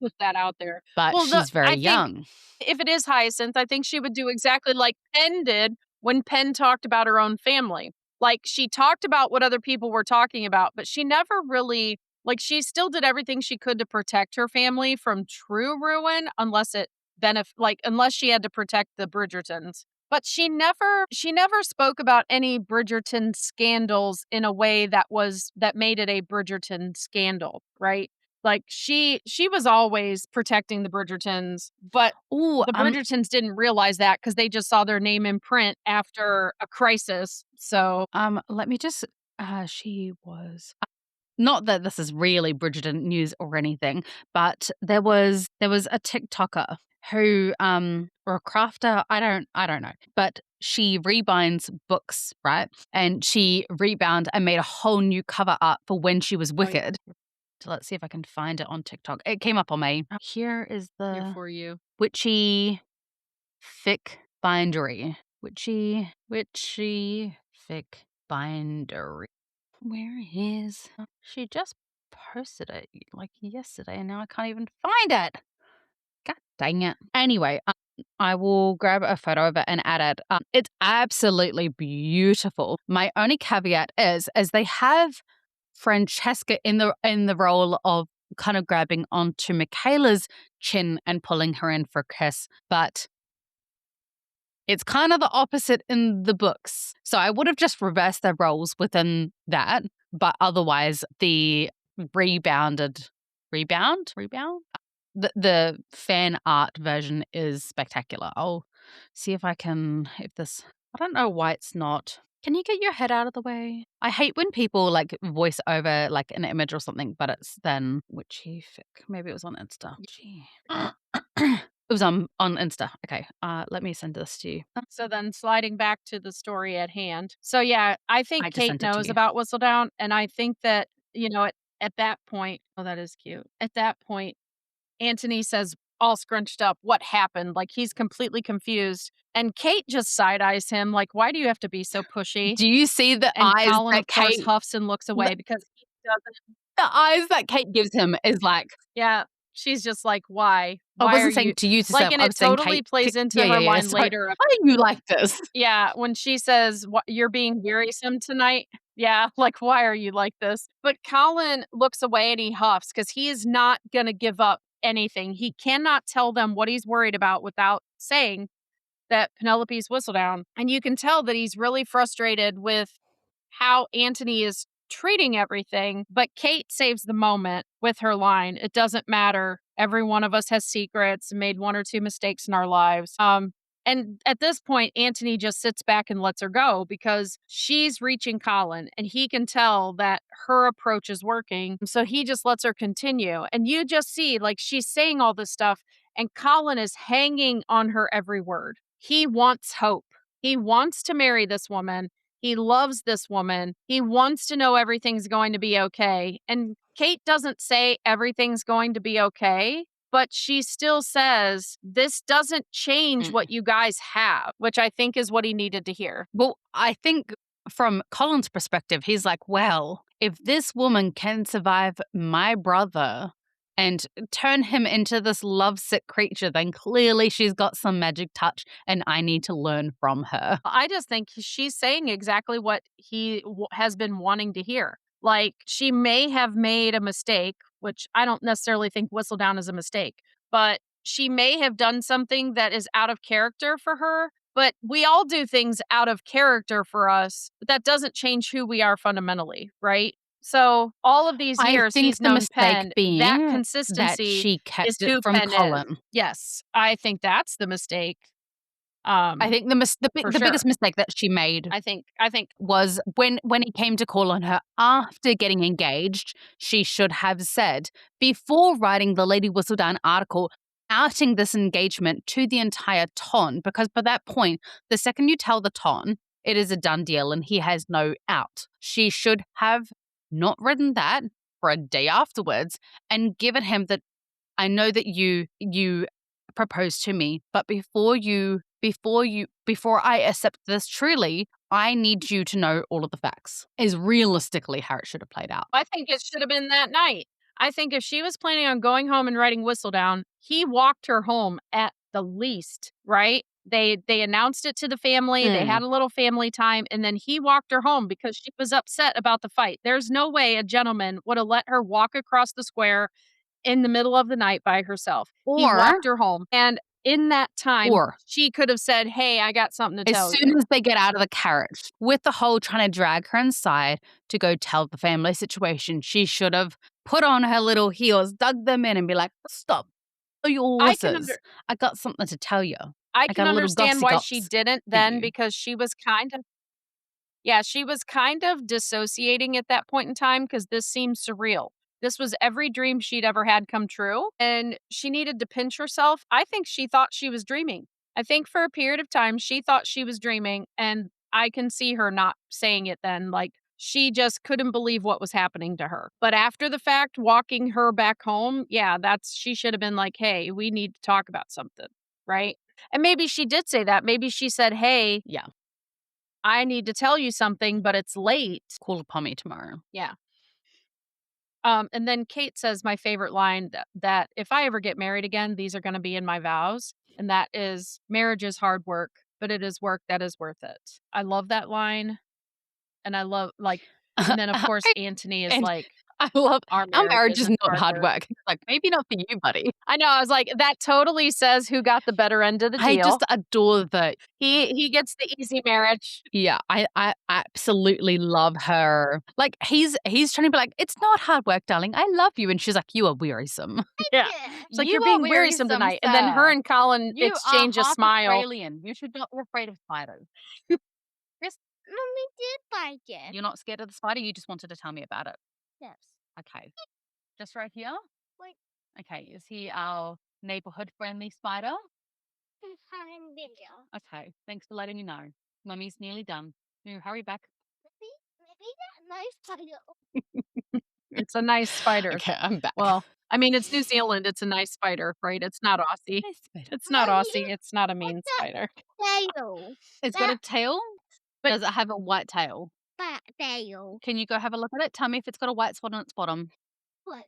S2: put that out there.
S1: but
S2: Well, the
S1: she's very
S2: I think
S1: young.
S2: if it is Hyacinth, I think she would do exactly like Penn did when Penn talked about her own family. Like, she talked about what other people were talking about, but she never really like, she still did everything she could to protect her family from true ruin unless it unless she had to protect the Bridgertons. But she never spoke about any Bridgerton scandals in a way that made it a Bridgerton scandal, right? Like she was always protecting the Bridgertons, but
S1: Oh,
S2: the Bridgertons didn't realize that because they just saw their name in print after a crisis. So,
S1: let me just. She was. Not that this is really Bridgerton news or anything, but there was a TikToker who or a crafter, I don't know, but she rebinds books, right? And she rebound and made a whole new cover art for when she was
S2: oh yeah.
S1: Wicked. So let's see if I can find it on TikTok. It came up on me. Here is
S2: Here
S1: the
S2: for you.
S1: witchy fic bindery. Witchy fic bindery. Where is... She just posted it like yesterday, and now I can't even find it. God dang it. Anyway, I will grab a photo of it and add it. It's absolutely beautiful. My only caveat is they have Francesca in the role of kind of grabbing onto Michaela's chin and pulling her in for a kiss, but it's kind of the opposite in the books. So I would have just reversed their roles within that, but otherwise the rebound? The fan art version is spectacular. I'll see if I can, if this, I don't know why it's not. Can you get your head out of the way? I hate when people like voice over like an image or something, but it's then witchy fic. Maybe it was on Insta. Gee. It was on Insta. Okay. Let me send this to you.
S2: So then sliding back to the story at hand. So yeah, I think
S1: I just
S2: Kate
S1: sent it to
S2: knows
S1: you.
S2: about Whistledown. And I think that, at that point, oh, that is cute. At that point, Anthony says, all scrunched up, what happened? Like he's completely confused. And Kate just side eyes him, like, why do you have to be so pushy?
S1: Do you see the
S2: And
S1: eyes
S2: Colin,
S1: that
S2: of course,
S1: Kate,
S2: huffs and looks away because he doesn't.
S1: the eyes that Kate gives him is like,
S2: Yeah. She's just like, why?
S1: I
S2: Why are
S1: wasn't saying
S2: you
S1: to you to
S2: like?
S1: say,
S2: And
S1: I
S2: it
S1: was saying
S2: totally
S1: Kate.
S2: plays into
S1: Yeah.
S2: her line
S1: So,
S2: later.
S1: how do you like this?
S2: Yeah, when she says, You're being wearisome tonight." Yeah, like, "Why are you like this?" But Colin looks away and he huffs because he is not gonna give up anything. He cannot tell them what he's worried about without saying that Penelope's Whistledown. And you can tell that he's really frustrated with how Antony is treating everything. But Kate saves the moment with her line, "It doesn't matter. Every one of us has secrets, made one or two mistakes in our lives." And at this point, Antony just sits back and lets her go because she's reaching Colin and he can tell that her approach is working. So he just lets her continue. And you just see, like, she's saying all this stuff and Colin is hanging on her every word. He wants hope. He wants to marry this woman. He loves this woman. He wants to know everything's going to be okay. And Kate doesn't say everything's going to be okay, but she still says, this doesn't change what you guys have, which I think is what he needed to hear.
S1: Well, I think from Colin's perspective, he's like, well, if this woman can survive my brother and turn him into this lovesick creature, then clearly she's got some magic touch and I need to learn from her.
S2: I just think she's saying exactly what he has been wanting to hear. Like, she may have made a mistake, which I don't necessarily think Whistledown is a mistake, but she may have done something that is out of character for her. But we all do things out of character for us, but that doesn't change who we are fundamentally, right? So all of these
S1: I
S2: years
S1: think
S2: he's
S1: the
S2: known
S1: mistake
S2: Penn,
S1: being
S2: that
S1: that
S2: consistency
S1: she
S2: is
S1: kept it
S2: who
S1: from
S2: Penn is.
S1: Colin.
S2: Yes, I think that's the mistake.
S1: I think the
S2: sure.
S1: biggest mistake that she made
S2: I think
S1: was when he came to call on her after getting engaged, she should have said, before writing the Lady Whistledown article, outing this engagement to the entire ton, because by that point, the second you tell the ton, it is a done deal and he has no out. She should have not written that for a day afterwards and given him that, I know that you proposed to me, but before I accept this truly, I need you to know all of the facts. Is realistically how it should have played out.
S2: I think it should have been that night. I think if she was planning on going home and writing Whistledown, he walked her home at the least, right? They announced it to the family. They had a little family time, and then he walked her home because she was upset about the fight. There's no way a gentleman would have let her walk across the square in the middle of the night by herself. He walked her home, and in that time, she could have said, "Hey, I got something to tell you."
S1: As soon as they get out of the carriage, with the whole trying to drag her inside to go tell the family situation, she should have put on her little heels, dug them in, and be like, "Stop, your horses. I got something to tell you."
S2: I can understand why she didn't then, because she was kind of dissociating at that point in time because this seemed surreal. This was every dream she'd ever had come true, and she needed to pinch herself. I think she thought she was dreaming. I think for a period of time, she thought she was dreaming, and I can see her not saying it then, like, she just couldn't believe what was happening to her. But after the fact, walking her back home, yeah, she should have been like, hey, we need to talk about something, right? And maybe she did say that. Maybe she said, hey,
S1: Yeah.
S2: I need to tell you something, but it's late.
S1: Call upon me tomorrow.
S2: Yeah. And then Kate says my favorite line that if I ever get married again, these are going to be in my vows. And that is, marriage is hard work, but it is work that is worth it. I love that line. And I love, like, and then of course, Antony is
S1: And
S2: like,
S1: I love
S2: our
S1: marriage is
S2: isn't
S1: not hard work. It's like, maybe not for you, buddy.
S2: I know. I was like, that totally says who got the better end of the deal.
S1: I just adore that.
S2: He gets the easy marriage.
S1: Yeah, I absolutely love her. Like, he's trying to be like, it's not hard work, darling. I love you. And she's like, you are wearisome.
S2: Yeah. It's like, you're being wearisome tonight. And then her and Colin exchange a smile.
S1: Australian. You should not be afraid of spiders.
S3: Mommy did bite it.
S1: You're not scared of the spider? You just wanted to tell me about it.
S3: Yes.
S1: Okay. Just right here?
S3: Wait.
S1: Okay. Is he our neighborhood friendly spider?
S3: Behind video.
S1: Okay. Thanks for letting me know. Mummy's nearly done. You hurry back.
S3: Maybe that nice spider.
S2: It's a nice spider.
S1: Okay, I'm back.
S2: Well, I mean, it's New Zealand. It's a nice spider, right? It's not Aussie.
S1: Nice spider.
S2: It's not Aussie. It's not a mean spider.
S3: Tail.
S1: It's got a tail?
S2: But
S1: does it have a white tail?
S3: Tail.
S1: Can you go have a look at it? Tell me if it's got a white spot on its bottom.
S3: What?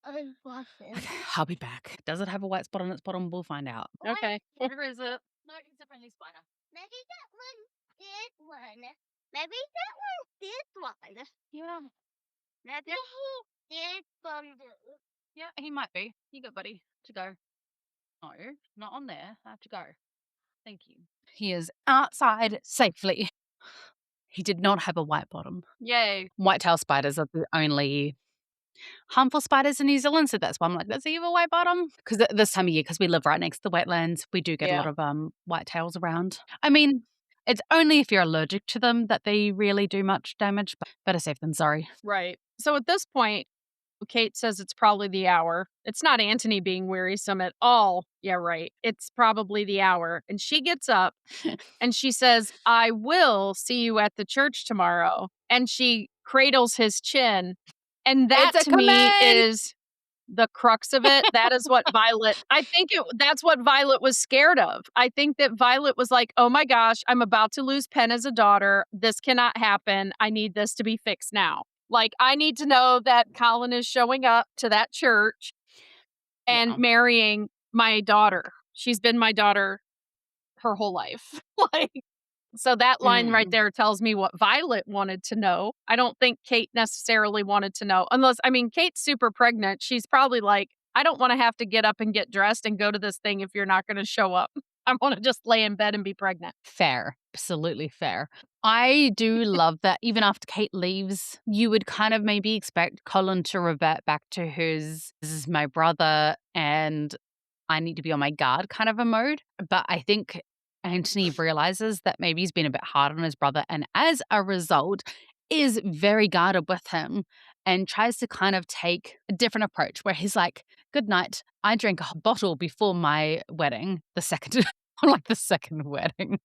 S1: Okay, I'll be back. Does it have a white spot on its bottom? We'll find out.
S2: Okay.
S1: Where is it? No, it's a friendly spider.
S3: Maybe that one did one. Maybe that one did one.
S1: Yeah.
S3: Maybe he did one.
S1: Yeah, he might be. You go, buddy. To go. No, not on there. I have to go. Thank you. He is outside safely. He did not have a white bottom.
S2: Yay.
S1: White-tail spiders are the only harmful spiders in New Zealand, so that's why I'm like, does he have a white bottom? Because this time of year, because we live right next to the wetlands, we do get a lot of white-tails around. I mean, it's only if you're allergic to them that they really do much damage, but better safe than sorry.
S2: Right. So at this point, Kate says it's probably the hour. It's not Antony being wearisome at all. Yeah, right. It's probably the hour. And she gets up and she says, I will see you at the church tomorrow. And she cradles his chin. And that to me is the crux of it. That is what that's what Violet was scared of. I think that Violet was like, oh my gosh, I'm about to lose Penn as a daughter. This cannot happen. I need this to be fixed now. Like, I need to know that Colin is showing up to that church and marrying my daughter. She's been my daughter her whole life. So that line right there tells me what Violet wanted to know. I don't think Kate necessarily wanted to know. Kate's super pregnant. She's probably like, I don't want to have to get up and get dressed and go to this thing if you're not going to show up. I want to just lay in bed and be pregnant.
S1: Fair. Absolutely fair. I do love that even after Kate leaves, you would kind of maybe expect Colin to revert back to his, this is my brother and I need to be on my guard kind of a mode. But I think Antony realizes that maybe he's been a bit hard on his brother and as a result is very guarded with him and tries to kind of take a different approach where he's like, good night. I drank a bottle before my wedding, the second wedding.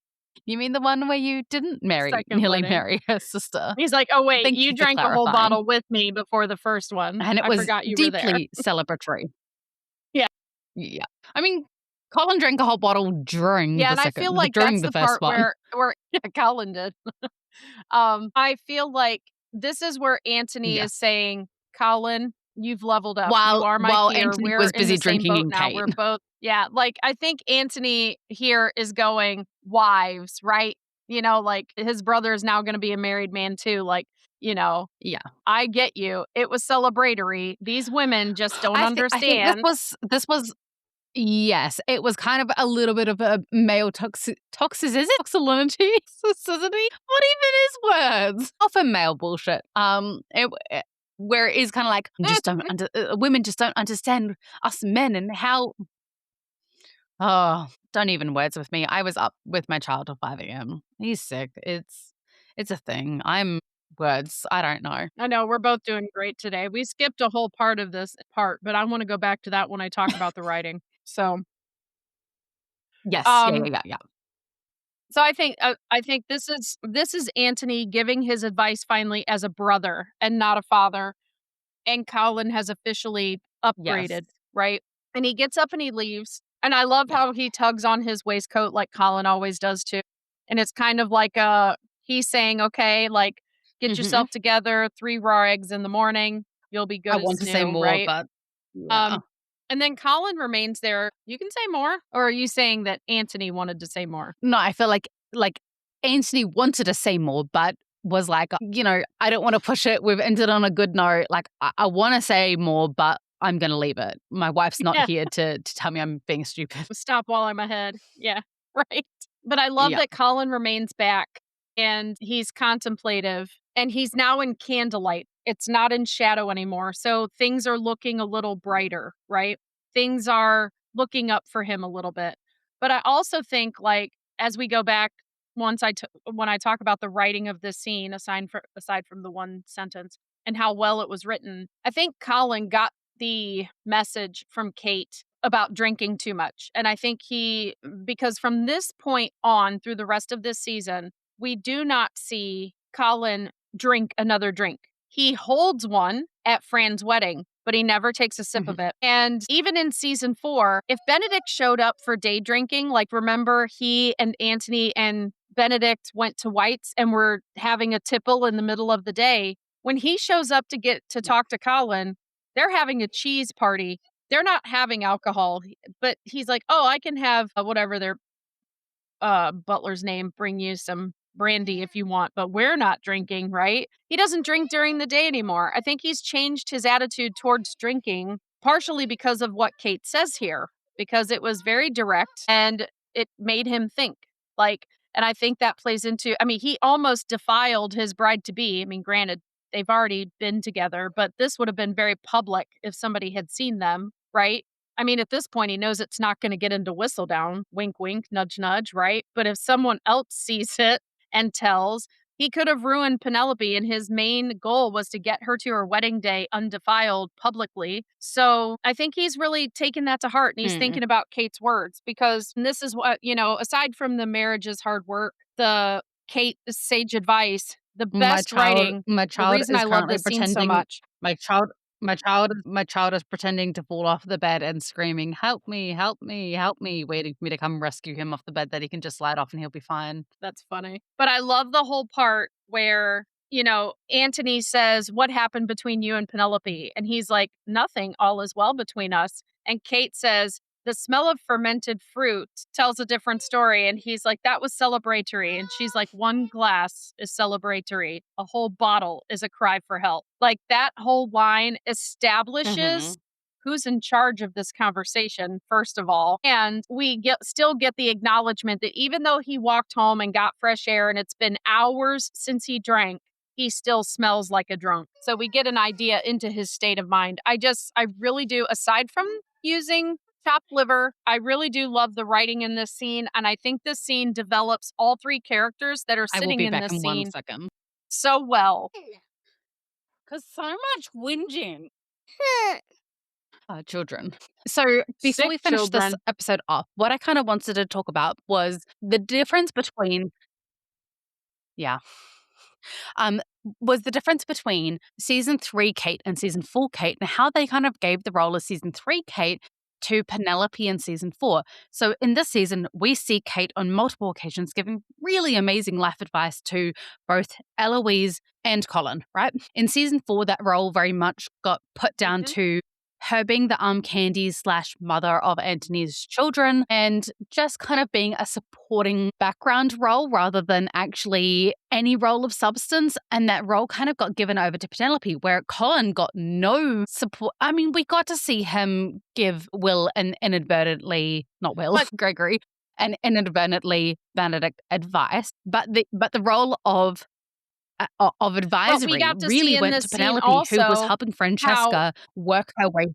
S1: You mean the one where you didn't nearly marry her sister?
S2: He's like, oh, wait, you drank a whole bottle with me before the first one.
S1: And it was deeply celebratory.
S2: Yeah.
S1: Yeah. I mean, Colin drank a whole bottle during the second.
S2: Yeah, and I feel like that's the part where Colin did. I feel like this is where Antony is saying, Colin, you've leveled up. You are my peer.
S1: Antony
S2: We're
S1: was
S2: in
S1: busy
S2: the same
S1: drinking
S2: boat
S1: in
S2: now.
S1: Kate.
S2: We're both, I think Antony here is going wives, right? His brother is now going to be a married man too. I get you. It was celebratory. These women just don't understand.
S1: I think this was. Yes, it was kind of a little bit of a male toxicity. What even is words? Often male bullshit. Where it is kind of like women just don't understand us men and how. Oh, don't even words with me. I was up with my child till 5 a.m. He's sick. It's a thing. Words. I don't know.
S2: I know we're both doing great today. We skipped a whole part of this part, but I want to go back to that when I talk about the writing. So,
S1: yes, yeah.
S2: So I think this is Anthony giving his advice finally as a brother and not a father, and Colin has officially
S1: Yes.
S2: upgraded, right? And he gets up and he leaves, and I love
S1: Yeah.
S2: how he tugs on his waistcoat like Colin always does too, and it's kind of like, he's saying, "Okay, like, get
S1: Mhm.
S2: yourself together, 3 raw eggs in the morning, you'll be
S1: I
S2: good
S1: want
S2: as
S1: to say
S2: new,"
S1: more,
S2: right?
S1: but yeah.
S2: Um, and then Colin remains there. You can say more, or are you saying that Anthony wanted to say more?
S1: No, I feel like Anthony wanted to say more, but was like, I don't want to push it. We've ended on a good note. Like, I want to say more, but I'm going to leave it. My wife's not
S2: Yeah.
S1: here to tell me I'm being stupid.
S2: Stop while I'm ahead. Yeah, right. But I love
S1: Yeah.
S2: that Colin remains back and he's contemplative and he's now in candlelight. It's not in shadow anymore. So things are looking a little brighter, right? Things are looking up for him a little bit. But I also think like as we go back when I talk about the writing of this scene aside from the one sentence and how well it was written, I think Colin got the message from Kate about drinking too much. And I think because from this point on through the rest of this season, we do not see Colin drink another drink. He holds one at Fran's wedding, but he never takes a sip
S1: Mhm.
S2: of it. And even in season 4, if Benedict showed up for day drinking, like remember he and Anthony and Benedict went to White's and were having a tipple in the middle of the day, when he shows up to get to talk to Colin, they're having a cheese party. They're not having alcohol, but he's like, "Oh, I can have whatever their butler's name, bring you some brandy if you want, but we're not drinking," right? He doesn't drink during the day anymore. I think he's changed his attitude towards drinking partially because of what Kate says here, because it was very direct and it made him think. Like, and I think that plays into, I mean, he almost defiled his bride to be. I mean, granted, they've already been together, but this would have been very public if somebody had seen them, right? I mean, at this point, he knows it's not going to get into Whistledown. Wink, wink, nudge, nudge, right? But if someone else sees it and tells, he could have ruined Penelope, and his main goal was to get her to her wedding day undefiled publicly. So I think he's really taken that to heart and he's
S1: Mm.
S2: thinking about Kate's words because this is what, aside from the marriage is hard work, the Kate sage advice, the best writing,
S1: My
S2: the
S1: child
S2: reason
S1: is
S2: I love
S1: currently
S2: this scene so
S1: pretending.
S2: much.
S1: My child is pretending to fall off the bed and screaming, "Help me, help me, help me," waiting for me to come rescue him off the bed that he can just slide off and he'll be fine.
S2: That's funny. But I love the whole part where, Antony says, "What happened between you and Penelope?" And he's like, "Nothing. All is well between us." And Kate says, "The smell of fermented fruit tells a different story." And he's like, "That was celebratory." And she's like, "One glass is celebratory. A whole bottle is a cry for help." Like that whole line establishes
S1: Mhm.
S2: who's in charge of this conversation, first of all. And we still get the acknowledgement that even though he walked home and got fresh air and it's been hours since he drank, he still smells like a drunk. So we get an idea into his state of mind. I really do, aside from using chopped liver, I really do love the writing in this scene. And I think this scene develops all 3 characters that are
S1: I will
S2: sitting
S1: be
S2: in
S1: back
S2: this
S1: in 1
S2: scene
S1: second.
S2: so well.
S1: Cause so much whinging. Children. So before
S2: Sick
S1: we finish this
S2: children.
S1: episode off, what I kind of wanted to talk about was the difference between, yeah, um, was the difference between season 3 Kate and season 4 Kate and how they kind of gave the role of season 3 Kate to Penelope in season 4. So in this season, we see Kate on multiple occasions giving really amazing life advice to both Eloise and Colin, right? In season 4, that role very much got put down to her being the arm candy / mother of Antony's children and just kind of being a supporting background role rather than actually any role of substance. And that role kind of got given over to Penelope, where Colin got no support. I mean, we got to see him give Will and inadvertently, not Will,
S2: But-
S1: Gregory, and inadvertently Benedict advice. But the role of advisory
S2: got to see
S1: really
S2: in
S1: went
S2: this
S1: to
S2: scene
S1: Penelope, who was
S2: also
S1: helping Francesca work her way.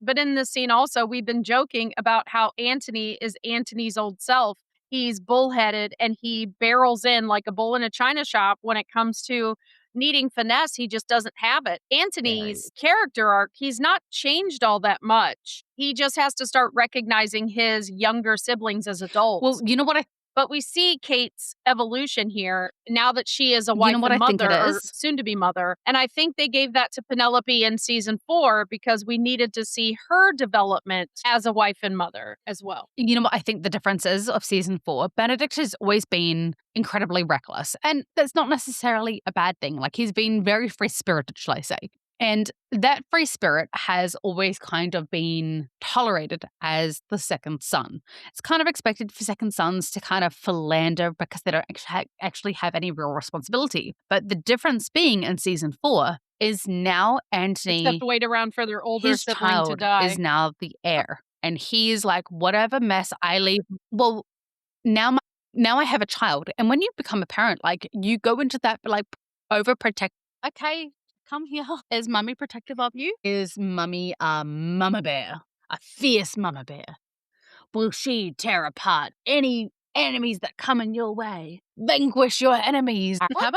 S2: But in this scene also, we've been joking about how Antony is Antony's old self. He's bullheaded and he barrels in like a bull in a china shop when it comes to needing finesse. He just doesn't have it. Antony's character arc, he's not changed all that much. He just has to start recognizing his younger siblings as adults.
S1: Well, you know what
S2: But we see Kate's evolution here now that she is a wife
S1: You know what
S2: and
S1: I think it
S2: mother, or
S1: is?
S2: soon to be mother. And I think they gave that to Penelope in season 4 because we needed to see her development as a wife and mother as well.
S1: You know what I think the difference is of season 4? Benedict has always been incredibly reckless, and that's not necessarily a bad thing. Like, he's been very free-spirited, shall I say. And that free spirit has always kind of been tolerated as the second son. It's kind of expected for second sons to kind of philander because they don't actually have any real responsibility. But the difference being in season 4 is now Anthony,
S2: Except wait around for their older
S1: his
S2: sibling to
S1: child,
S2: die.
S1: is now the heir. And he's like, whatever mess I leave, well, now I have a child. And when you become a parent, like, you go into that, like, overprotect. Okay, come here. Is mummy protective of you? Is mummy a mama bear? A fierce mama bear? Will she tear apart any enemies that come in your way? Vanquish your enemies. How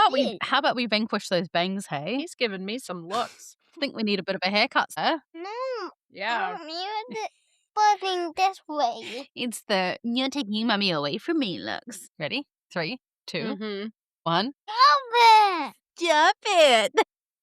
S1: about we vanquish those bangs, hey?
S2: He's giving me some looks.
S1: I think we need a bit of a haircut, sir.
S3: No.
S2: Yeah.
S3: You're buzzing this way.
S1: It's the you're taking mummy away from me looks. Ready? 3, 2,
S2: Mm-hmm.
S1: 1.
S3: Stop it.
S1: Stop it!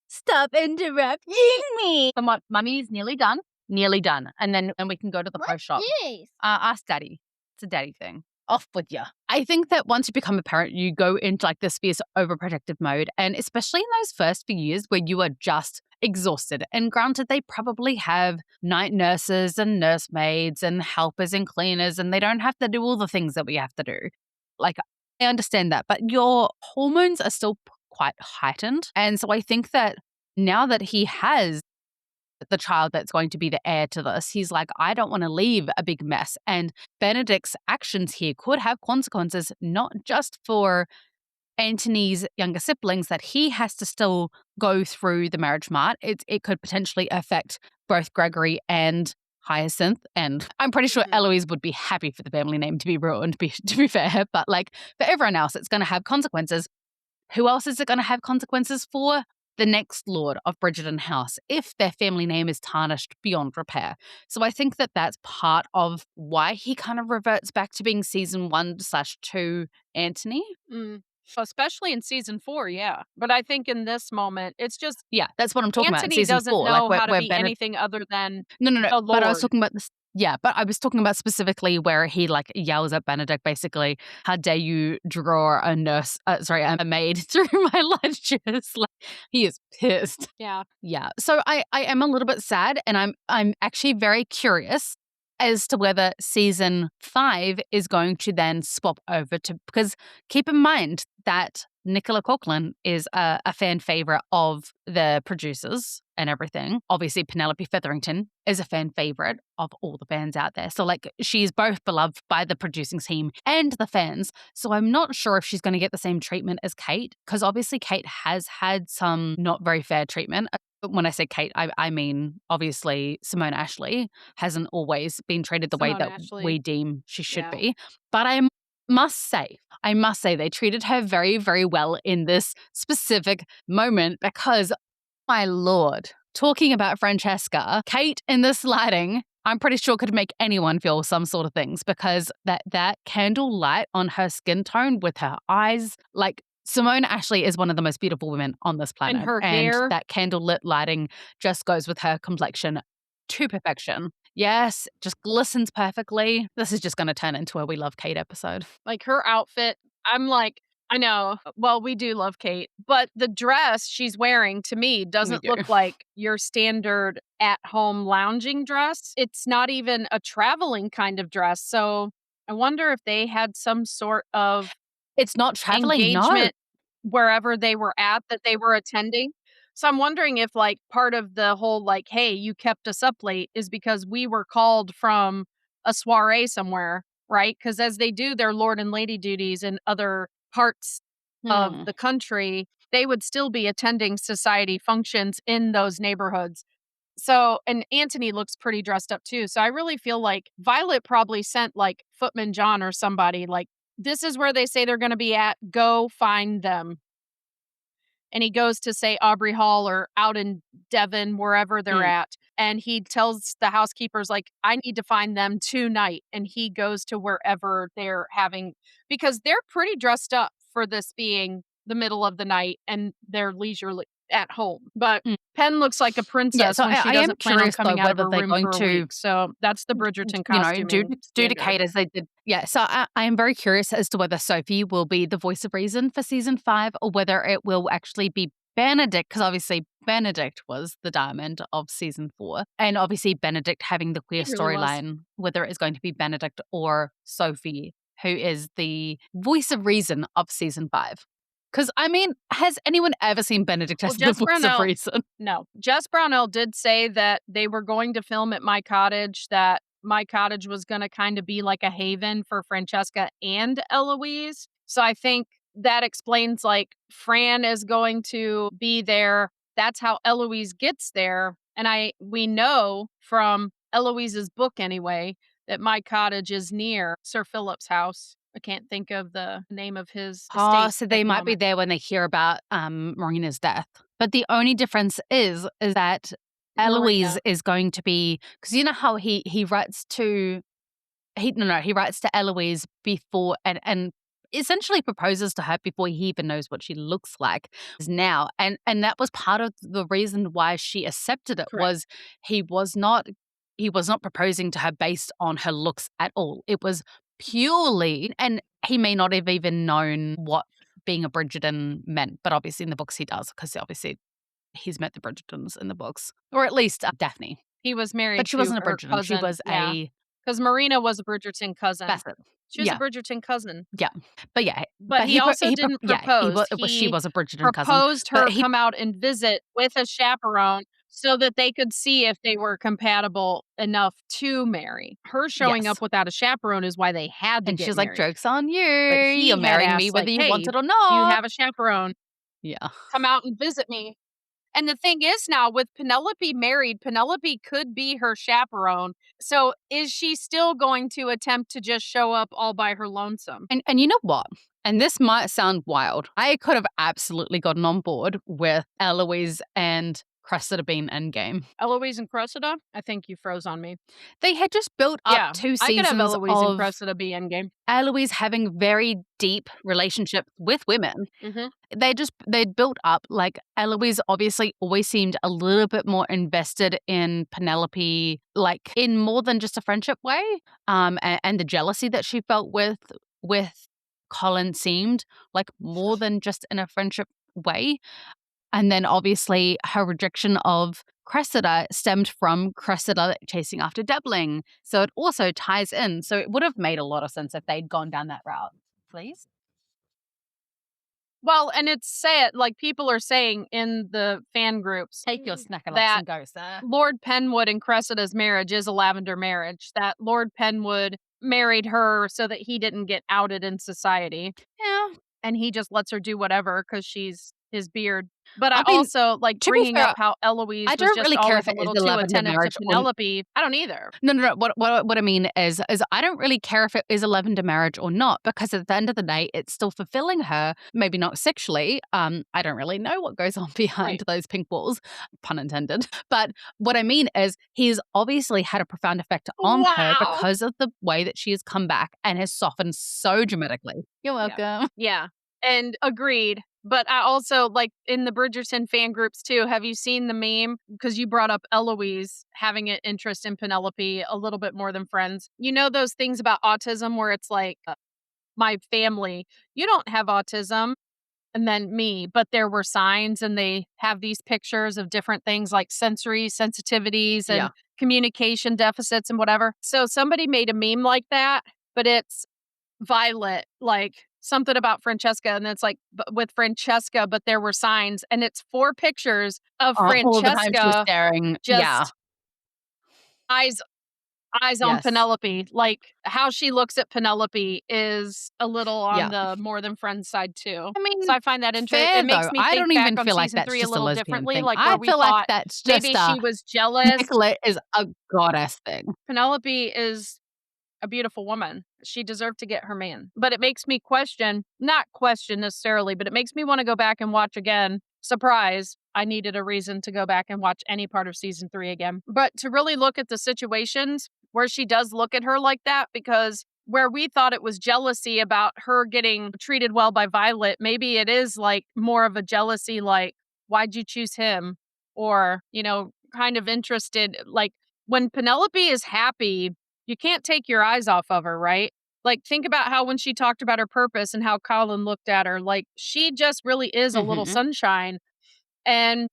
S1: Stop interrupting me! Mummy's nearly done. Nearly done. And then we can go to the pro shop.
S3: This?
S1: Ask Daddy. It's a daddy thing. Off with ya. I think that once you become a parent, you go into like this fierce overprotective mode. And especially in those first few years where you are just exhausted. And granted, they probably have night nurses and nursemaids and helpers and cleaners, and they don't have to do all the things that we have to do. Like, I understand that, but your hormones are still quite heightened. And so I think that now that he has the child that's going to be the heir to this, he's like, I don't want to leave a big mess. And Benedict's actions here could have consequences, not just for Antony's younger siblings, that he has to still go through the marriage mart. It could potentially affect both Gregory and Hyacinth, and I'm pretty sure Eloise would be happy for the family name to be ruined, to be fair, but like for everyone else, it's going to have consequences. Who else is it going to have consequences for? The next Lord of Bridgerton House, if their family name is tarnished beyond repair. So I think that that's part of why he kind of reverts back to being season 1/2 Antony.
S2: Especially in season 4, yeah. But I think in this moment, it's just
S1: that's what I'm talking about. In
S2: Antony
S1: season
S2: doesn't
S1: 4,
S2: know
S1: like
S2: how to be anything other than
S1: no.
S2: a lord.
S1: But I was talking about this. Yeah, but I was talking about specifically where he like yells at Benedict, basically, how dare you draw a maid through my lunches? Like, he is pissed.
S2: Yeah.
S1: Yeah. So I am a little bit sad, and I'm actually very curious as to whether season 5 is going to then swap over to, because keep in mind that Nicola Coughlan is a fan favorite of the producers and everything. Obviously, Penelope Featherington is a fan favorite of all the fans out there. So, like, she's both beloved by the producing team and the fans. So I'm not sure if she's going to get the same treatment as Kate, because obviously Kate has had some not very fair treatment. When I say Kate, I mean, obviously, Simone Ashley hasn't always been treated the way that we deem she should be. But I must say they treated her very, very well in this specific moment because, my lord, talking about Francesca, Kate in this lighting, I'm pretty sure could make anyone feel some sort of things, because that candle light on her skin tone with her eyes, like, Simone Ashley is one of the most beautiful women on this planet.
S2: And her hair.
S1: That candlelit lighting just goes with her complexion to perfection. Yes, just glistens perfectly. This is just going to turn into a We Love Kate episode.
S2: Like, her outfit, I'm like, I know, well, we do love Kate, but the dress she's wearing, to me, doesn't look like your standard at-home lounging dress. It's not even a traveling kind of dress. So I wonder if they had some sort of
S1: It's not traveling,
S2: engagement wherever they were at that they were attending. So I'm wondering if, like, part of the whole, like, hey, you kept us up late is because we were called from a soiree somewhere, right? Because as they do their lord and lady duties in other parts of the country, they would still be attending society functions in those neighborhoods. So, and Antony looks pretty dressed up too. So I really feel like Violet probably sent like Footman John or somebody, like, this is where they say they're going to be at. Go find them. And he goes to, say, Aubrey Hall or out in Devon, wherever they're at. And he tells the housekeepers, like, I need to find them tonight. And he goes to wherever they're having, because they're pretty dressed up for this being the middle of the night and they're leisurely at home. But Penn looks like a princess when she
S1: I am
S2: doesn't plan on
S1: curious,
S2: coming
S1: though,
S2: out of
S1: whether
S2: her
S1: they're
S2: room
S1: going
S2: for a
S1: to,
S2: week. So that's the Bridgerton
S1: you know,
S2: costuming
S1: do to
S2: standard.
S1: Kate as they did. Yeah, so I am very curious as to whether Sophie will be the voice of reason for season 5 or whether it will actually be Benedict, because obviously Benedict was the diamond of season 4. And obviously Benedict having the queer
S2: He really was.
S1: storyline, whether it's going to be Benedict or Sophie, who is the voice of reason of season 5. Because, I mean, has anyone ever seen Benedict as the
S2: Jess
S1: voice of
S2: Brownell-
S1: reason?
S2: No. Jess Brownell did say that they were going to film at My Cottage, that My Cottage was going to kind of be like a haven for Francesca and Eloise. So I think that explains, like, Fran is going to be there. That's how Eloise gets there. And we know from Eloise's book anyway that My Cottage is near Sir Philip's house. I can't think of the name of his estate.
S1: So they might be there when they hear about Marina's death. But the only difference is that Eloise is going to be, because you know how he writes to he writes to Eloise before and essentially proposes to her before he even knows what she looks like now. And that was part of the reason why she accepted it.
S2: Correct.
S1: Was he was not proposing to her based on her looks at all. It was purely, and he may not have even known what being a Bridgerton meant, but obviously in the books he does, because obviously he's met the Bridgertons in the books, or at least Daphne.
S2: He was married,
S1: but she
S2: to
S1: wasn't a
S2: her
S1: Bridgerton.
S2: cousin.
S1: She was a
S2: because Marina was a Bridgerton cousin.
S1: That's it.
S2: She was a Bridgerton cousin.
S1: Yeah, but yeah,
S2: But he also didn't propose.
S1: she was a Bridgerton cousin.
S2: Proposed her come out and visit with a chaperone so that they could see if they were compatible enough to marry. Her showing up without a chaperone is why they had to
S1: and
S2: get
S1: she's
S2: married.
S1: like, joke's on you.
S2: But he
S1: You're
S2: had
S1: marrying
S2: asked,
S1: me whether
S2: like,
S1: you
S2: "Hey,
S1: want it or not.
S2: do you have a chaperone?
S1: Yeah.
S2: Come out and visit me." And the thing is now, with Penelope married, Penelope could be her chaperone. So is she still going to attempt to just show up all by her lonesome?
S1: And you know what? And this might sound wild. I could have absolutely gotten on board with Eloise and Cressida being endgame.
S2: Eloise and Cressida? I think you froze on me.
S1: They had just built up 2 seasons
S2: I could have Eloise and
S1: of
S2: Cressida be endgame.
S1: Eloise having very deep relationships with women.
S2: Mm-hmm.
S1: They'd built up, like, Eloise obviously always seemed a little bit more invested in Penelope, like, in more than just a friendship way. And the jealousy that she felt with Colin seemed like more than just in a friendship way. And then obviously her rejection of Cressida stemmed from Cressida chasing after Debling. So it also ties in. So it would have made a lot of sense if they'd gone down that route. Please?
S2: Well, and it's sad, like, people are saying in the fan groups,
S1: Take your snack
S2: that
S1: and go, sir.
S2: Lord Penwood and Cressida's marriage is a lavender marriage. That Lord Penwood married her so that he didn't get outed in society.
S1: Yeah.
S2: And he just lets her do whatever because she's his beard. But I
S1: mean,
S2: also like
S1: to be
S2: bringing
S1: fair,
S2: up how Eloise
S1: I
S2: was
S1: don't
S2: just
S1: really care
S2: always
S1: if
S2: a
S1: it is
S2: little
S1: the
S2: too
S1: lavender
S2: attentive
S1: marriage
S2: to
S1: or-
S2: Penelope. I don't either.
S1: No. What I mean is I don't really care if it is a lavender marriage or not, because at the end of the day, it's still fulfilling her. Maybe not sexually. I don't really know what goes on behind those pink walls, pun intended. But what I mean is, he's obviously had a profound effect on her because of the way that she has come back and has softened so dramatically. You're welcome.
S2: Yeah. And agreed. But I also, like, in the Bridgerton fan groups too, have you seen the meme? Because you brought up Eloise having an interest in Penelope a little bit more than friends. You know those things about autism where it's like, my family, you don't have autism, and then me, but there were signs, and they have these pictures of different things like sensory sensitivities and communication deficits and whatever. So somebody made a meme like that, but it's Violet, like something about Francesca, and it's like with Francesca, but there were signs, and it's 4 pictures of
S1: All the time she was
S2: Francesca
S1: staring.
S2: just eyes on Penelope. Like, how she looks at Penelope is a little on the more than friends side too.
S1: I mean,
S2: so I find that interesting. It makes me think
S1: I don't
S2: back
S1: even
S2: on
S1: feel like
S2: season
S1: that's
S2: 3 a
S1: just a
S2: little
S1: lesbian
S2: differently,
S1: thing.
S2: like
S1: I
S2: where we
S1: feel
S2: thought
S1: like that's just
S2: maybe she was jealous.
S1: Nicolette is a goddess thing.
S2: Penelope is a beautiful woman. She deserved to get her man. But it makes me not question necessarily, but it makes me want to go back and watch again surprise, I needed a reason to go back and watch any part of season 3 again. But to really look at the situations where she does look at her like that, because where we thought it was jealousy about her getting treated well by Violet, maybe it is like more of a jealousy, like, why'd you choose him? Or, kind of interested. Like when Penelope is happy, you can't take your eyes off of her, right? Like, think about how when she talked about her purpose and how Colin looked at her, like, she just really is a little
S1: Mhm.
S2: sunshine. And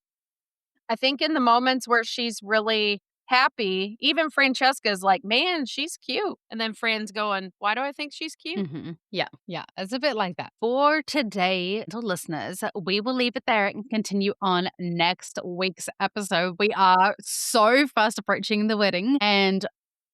S2: I think in the moments where she's really happy, even Francesca's like, man, she's cute. And then Fran's going, why do I think she's cute?
S1: Yeah, yeah, it's a bit like that. For today, to listeners, we will leave it there and continue on next week's episode. We are so fast approaching the wedding, and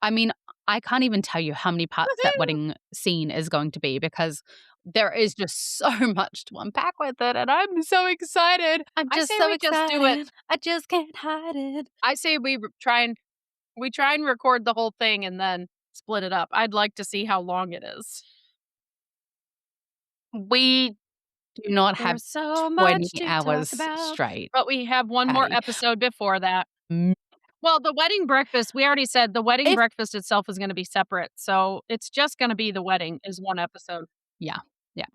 S1: I mean, I can't even tell you how many parts that
S2: Woohoo!
S1: wedding scene is going to be because there is just so much to unpack with it, and I'm so excited. I'm
S2: I
S1: just
S2: say
S1: so
S2: we just do it.
S1: excited. I just can't hide it.
S2: I say we try and record the whole thing and then split it up. I'd like to see how long it is.
S1: We do not have
S2: There's so
S1: 20
S2: much to talk
S1: hours
S2: about,
S1: straight,
S2: but we have one more
S1: Patty.
S2: episode before that.
S1: Mm,
S2: Well, the wedding breakfast, we already said the wedding
S1: If
S2: breakfast itself is gonna be separate, so it's just gonna be the wedding is one episode.
S1: Yeah, yeah.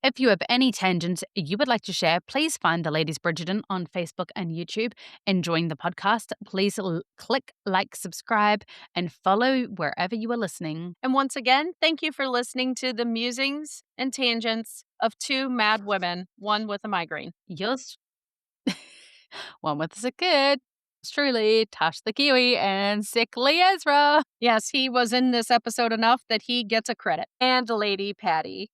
S1: If you have any tangents you would like to share, please find the Ladies Bridgerton on Facebook and YouTube. Enjoying the podcast, please click like, subscribe, and follow wherever you are listening.
S2: And once again, thank you for listening to the musings and tangents of two mad women, one with a migraine.
S1: Yours, one with a sick kid. It's truly Tash the Kiwi and Sickly Ezra.
S2: Yes, he was in this episode enough that he gets a credit. And Lady Patty.